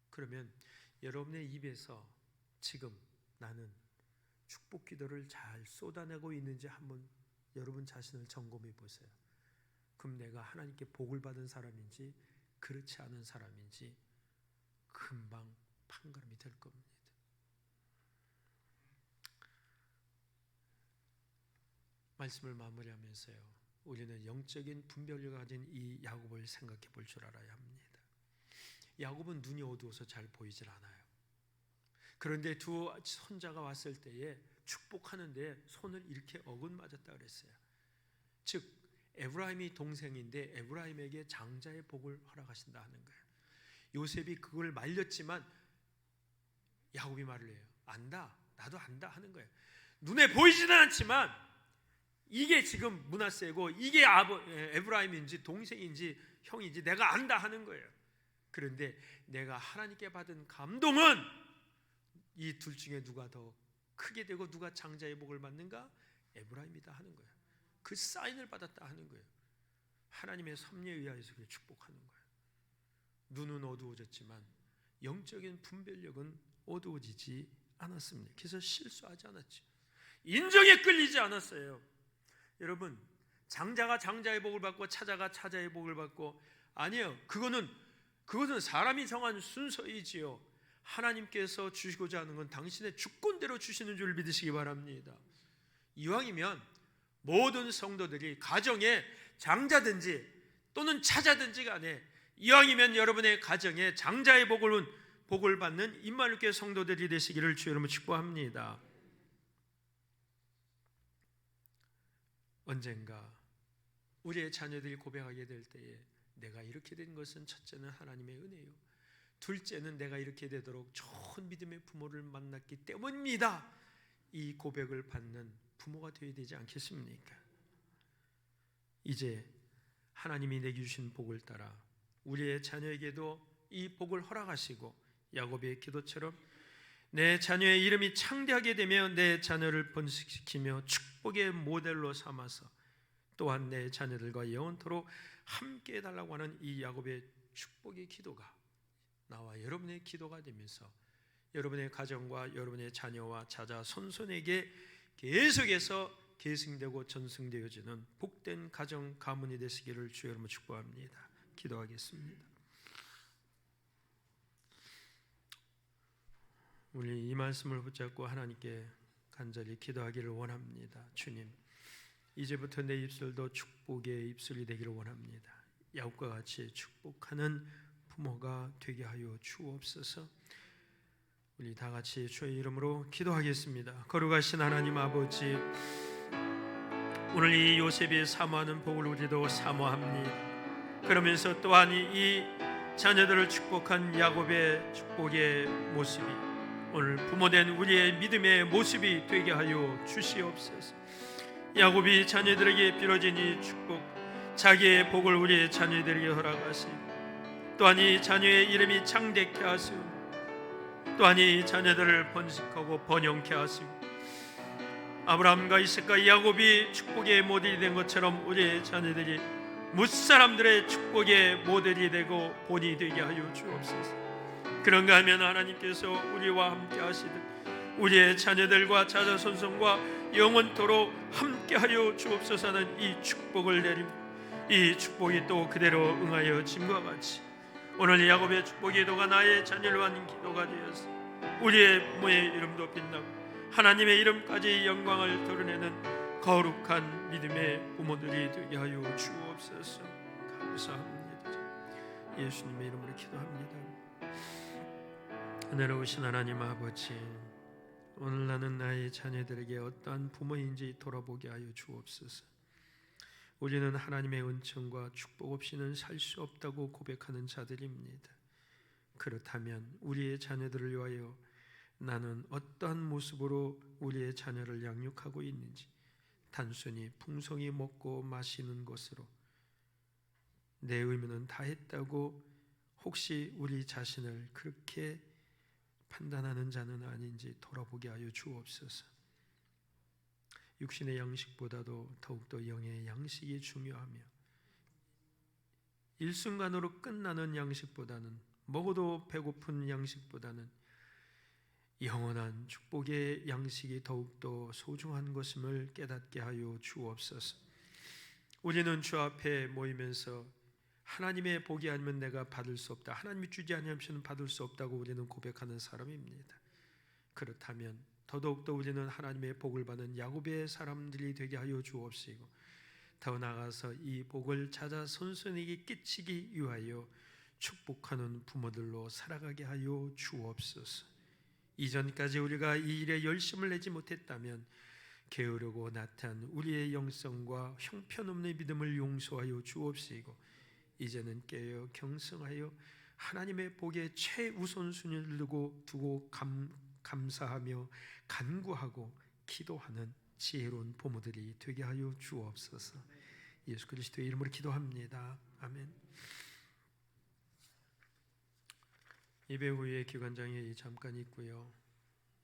그러면 여러분의 입에서 지금 나는 축복 기도를 잘 쏟아내고 있는지 한번 여러분 자신을 점검해 보세요. 그럼 내가 하나님께 복을 받은 사람인지 그렇지 않은 사람인지 금방 판가름이 될 겁니다. 말씀을 마무리하면서요, 우리는 영적인 분별력을 가진 이 야곱을 생각해 볼 줄 알아야 합니다. 야곱은 눈이 어두워서 잘 보이질 않아요. 그런데 두 손자가 왔을 때에 축복하는데 손을 이렇게 어긋맞았다 그랬어요. 즉 에브라임이 동생인데 에브라임에게 장자의 복을 허락하신다 하는 거예요. 요셉이 그걸 말렸지만 야곱이 말을 해요. 안다, 나도 안다 하는 거예요. 눈에 보이지는 않지만 이게 지금 므낫세고 이게 에브라임인지 동생인지 형인지 내가 안다 하는 거예요. 그런데 내가 하나님께 받은 감동은 이 둘 중에 누가 더 크게 되고 누가 장자의 복을 받는가? 에브라임이다 하는 거예요. 그 사인을 받았다 하는 거예요. 하나님의 섭리에 의하여서 축복하는 거예요. 눈은 어두워졌지만 영적인 분별력은 어두워지지 않았습니다. 그래서 실수하지 않았죠. 인정에 끌리지 않았어요. 여러분, 장자가 장자의 복을 받고 차자가 차자의 복을 받고 아니에요. 그것은 사람이 정한 순서이지요. 하나님께서 주시고자 하는 건 당신의 주권대로 주시는 줄 믿으시기 바랍니다. 이왕이면 모든 성도들이 가정에 장자든지 또는 차자든지 간에 이왕이면 여러분의 가정에 장자의 복을 받는 임마누엘 성도들이 되시기를 주의 이름으로 축복합니다. 언젠가 우리의 자녀들이 고백하게 될 때에 내가 이렇게 된 것은 첫째는 하나님의 은혜요, 둘째는 내가 이렇게 되도록 좋은 믿음의 부모를 만났기 때문입니다. 이 고백을 받는 부모가 되어야 되지 않겠습니까? 이제 하나님이 내게 주신 복을 따라 우리의 자녀에게도 이 복을 허락하시고 야곱의 기도처럼 내 자녀의 이름이 창대하게 되며 내 자녀를 번식시키며 축복의 모델로 삼아서 또한 내 자녀들과 영원토록 함께 해달라고 하는 이 야곱의 축복의 기도가 나와 여러분의 기도가 되면서 여러분의 가정과 여러분의 자녀와 자자 손손에게 계속해서 계승되고 전승되어지는 복된 가정 가문이 되시기를 주의 이름으로 축복합니다. 기도하겠습니다. 우리 이 말씀을 붙잡고 하나님께 간절히 기도하기를 원합니다. 주님, 이제부터 내 입술도 축복의 입술이 되기를 원합니다. 야곱과 같이 축복하는 부모가 되게 하여 주옵소서. 우리 다 같이 주의 이름으로 기도하겠습니다. 거룩하신 하나님 아버지, 오늘 이 요셉이 사모하는 복을 우리도 사모합니다. 그러면서 또한 이 자녀들을 축복한 야곱의 축복의 모습이 오늘 부모된 우리의 믿음의 모습이 되게 하여 주시옵소서. 야곱이 자녀들에게 빌어진 이 축복, 자기의 복을 우리의 자녀들에게 허락하시고, 또한 이 자녀의 이름이 창대케 하시고, 또한 이 자녀들을 번식하고 번영케 하시고, 아브라함과 이삭과 야곱이 축복의 모델이 된 것처럼 우리의 자녀들이 무사람들의 축복의 모델이 되고 본이 되게 하여 주옵소서. 그런가 하면 하나님께서 우리와 함께 하시듯 우리의 자녀들과 자자손손과 영원토록 함께하여 주옵소서 하는 이 축복을 내리며, 이 축복이 또 그대로 응하여 짐과 같이 오늘 야곱의 축복의 기도가 나의 자녀를 위한 기도가 되어서 우리의 부모의 이름도 빛나고 하나님의 이름까지 영광을 드러내는 거룩한 믿음의 부모들이 되게 하여 주옵소서. 감사합니다. 예수님의 이름으로 기도합니다. 은혜로우신 하나님 아버지, 오늘 나는 나의 자녀들에게 어떠한 부모인지 돌아보게 하여 주옵소서. 우리는 하나님의 은총과 축복 없이는 살 수 없다고 고백하는 자들입니다. 그렇다면 우리의 자녀들을 위하여 나는 어떠한 모습으로 우리의 자녀를 양육하고 있는지, 단순히 풍성히 먹고 마시는 것으로 내 의무는 다 했다고 혹시 우리 자신을 그렇게 판단하는 자는 아닌지 돌아보게 하여 주옵소서. 육신의 양식보다도 더욱더 영의 양식이 중요하며, 일순간으로 끝나는 양식보다는, 먹어도 배고픈 양식보다는 영원한 축복의 양식이 더욱더 소중한 것임을 깨닫게 하여 주옵소서. 우리는 주 앞에 모이면서 하나님의 복이 아니면 내가 받을 수 없다, 하나님이 주지 아니하면 받을 수 없다고 우리는 고백하는 사람입니다. 그렇다면 더더욱더 우리는 하나님의 복을 받는 야곱의 사람들이 되게 하여 주옵시고, 더 나아가서 이 복을 자자손손에게 끼치기 위하여 축복하는 부모들로 살아가게 하여 주옵소서. 이전까지 우리가 이 일에 열심을 내지 못했다면 게으르고 나태한 우리의 영성과 형편없는 믿음을 용서하여 주옵시고, 이제는 깨어 경성하여 하나님의 복에 최우선순위를 두고 감사하며 간구하고 기도하는 지혜로운 부모들이 되게 하여 주옵소서. 예수 그리스도의 이름으로 기도합니다. 아멘. 예배 후에 기관장회의 잠깐 있고요.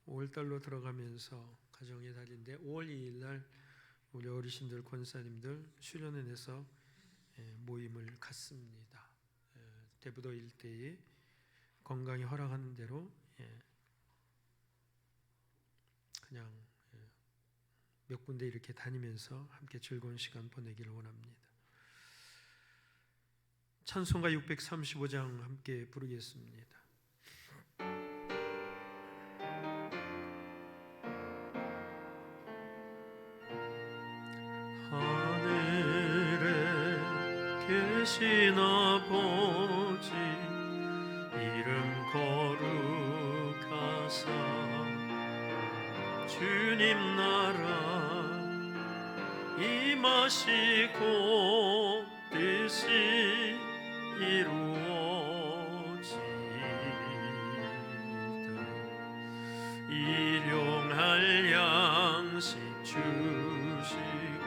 5월달로 들어가면서 가정의 달인데 5월 2일 날 우리 어르신들 권사님들 수련원에서 모임을 갖습니다. 대부도 일대에 건강이 허락하는 대로 그냥 몇 군데 이렇게 다니면서 함께 즐거운 시간 보내기를 원합니다. 찬송가 635장 함께 부르겠습니다. 하늘에 계신 아버지, 이름 거룩하사 주님 나라 임하시고 뜻이 이루어지이다. 일용할 양식 주시고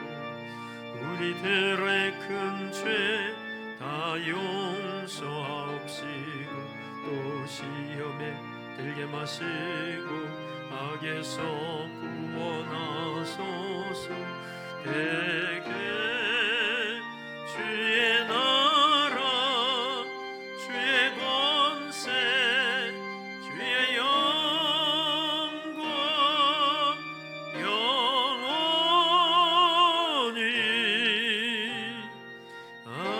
우리들의 큰 죄 다 용서하옵시고, 또 시험에 들게 마시고 악에서 구원하소서. 대개 주의 나라 주의 권세 주의 영광 영원히 아멘.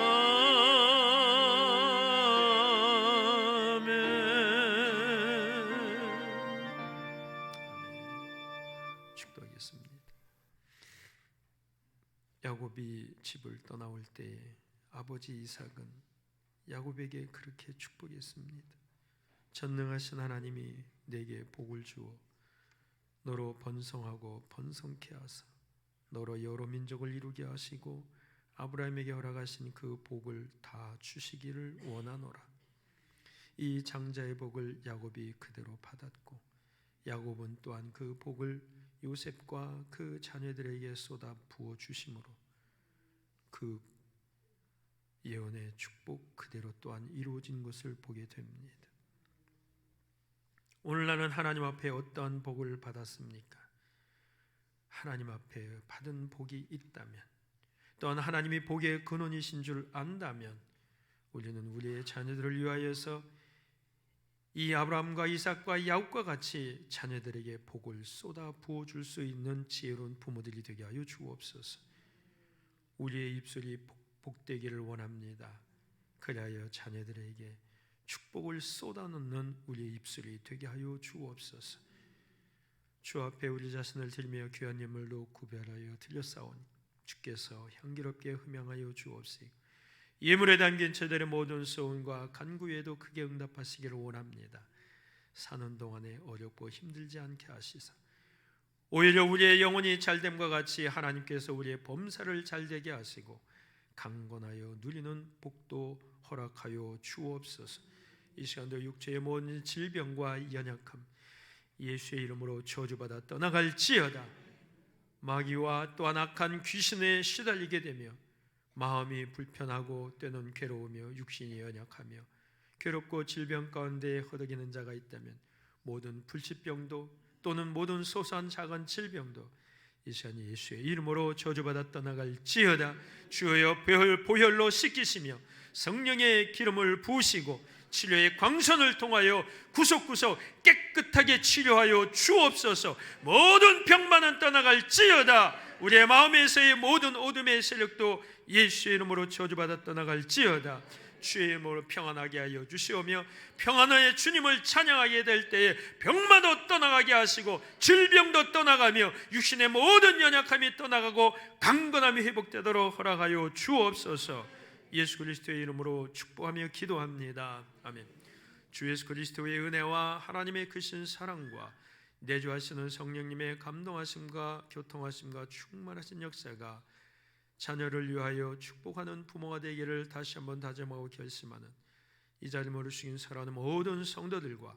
축도하겠습니다. 야곱이 집을 떠나올 때에 아버지 이삭은 야곱에게 그렇게 축복했습니다. 전능하신 하나님이 내게 복을 주어 너로 번성하고 번성케 하사 너로 여러 민족을 이루게 하시고 아브라함에게 허락하신 그 복을 다 주시기를 원하노라. 이 장자의 복을 야곱이 그대로 받았고 야곱은 또한 그 복을 요셉과 그 자녀들에게 쏟아 부어 주심으로 그 예언의 축복 그대로 또한 이루어진 것을 보게 됩니다. 오늘 나는 하나님 앞에 어떠한 복을 받았습니까? 하나님 앞에 받은 복이 있다면, 또한 하나님이 복의 근원이신 줄 안다면 우리는 우리의 자녀들을 위하여서 이 아브라함과 이삭과 야곱과 같이 자녀들에게 복을 쏟아 부어줄 수 있는 지혜로운 부모들이 되게 하여 주옵소서. 우리의 입술이 복되기를 원합니다. 그리하여 자녀들에게 축복을 쏟아놓는 우리의 입술이 되게 하여 주옵소서. 주 앞에 우리 자신을 드리며 귀한 예물로 구별하여 드렸사오니 주께서 향기롭게 흠양하여 주옵시고 예물에 담긴 저들의 모든 소원과 간구에도 크게 응답하시기를 원합니다. 사는 동안에 어렵고 힘들지 않게 하시사 오히려 우리의 영혼이 잘됨과 같이 하나님께서 우리의 범사를 잘되게 하시고 강건하여 누리는 복도 허락하여 주옵소서. 이 시간도 육체의 모든 질병과 연약함 예수의 이름으로 저주받아 떠나갈지어다. 마귀와 또한 악한 귀신에 시달리게 되며 마음이 불편하고 때는 괴로우며 육신이 연약하며 괴롭고 질병 가운데 허덕이는 자가 있다면 모든 불치병도 또는 모든 소소한 작은 질병도 이 시간 예수의 이름으로 저주받아 떠나갈지어다. 주여 보혈로 씻기시며 성령의 기름을 부으시고 치료의 광선을 통하여 구석구석 깨끗하게 치료하여 주옵소서. 모든 병만은 떠나갈지어다. 우리의 마음에서의 모든 어둠의 세력도 예수의 이름으로 저주받아 떠나갈지어다. 주의 이름으로 평안하게 하여 주시오며 평안의 주님을 찬양하게 될 때에 병마도 떠나가게 하시고 질병도 떠나가며 육신의 모든 연약함이 떠나가고 강건함이 회복되도록 허락하여 주옵소서. 예수 그리스도의 이름으로 축복하며 기도합니다. 아멘. 주 예수 그리스도의 은혜와 하나님의 크신 사랑과 내주하시는 성령님의 감동하심과 교통하심과 충만하신 역사가 자녀를 위하여 축복하는 부모가 되기를 다시 한번 다짐하고 결심하는 이 자리를 모르시긴 사랑하는 모든 성도들과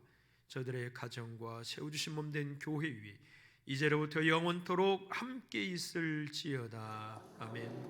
저들의 가정과 세워주신 몸된 교회 위에 이제로부터 영원토록 함께 있을지어다. 아멘.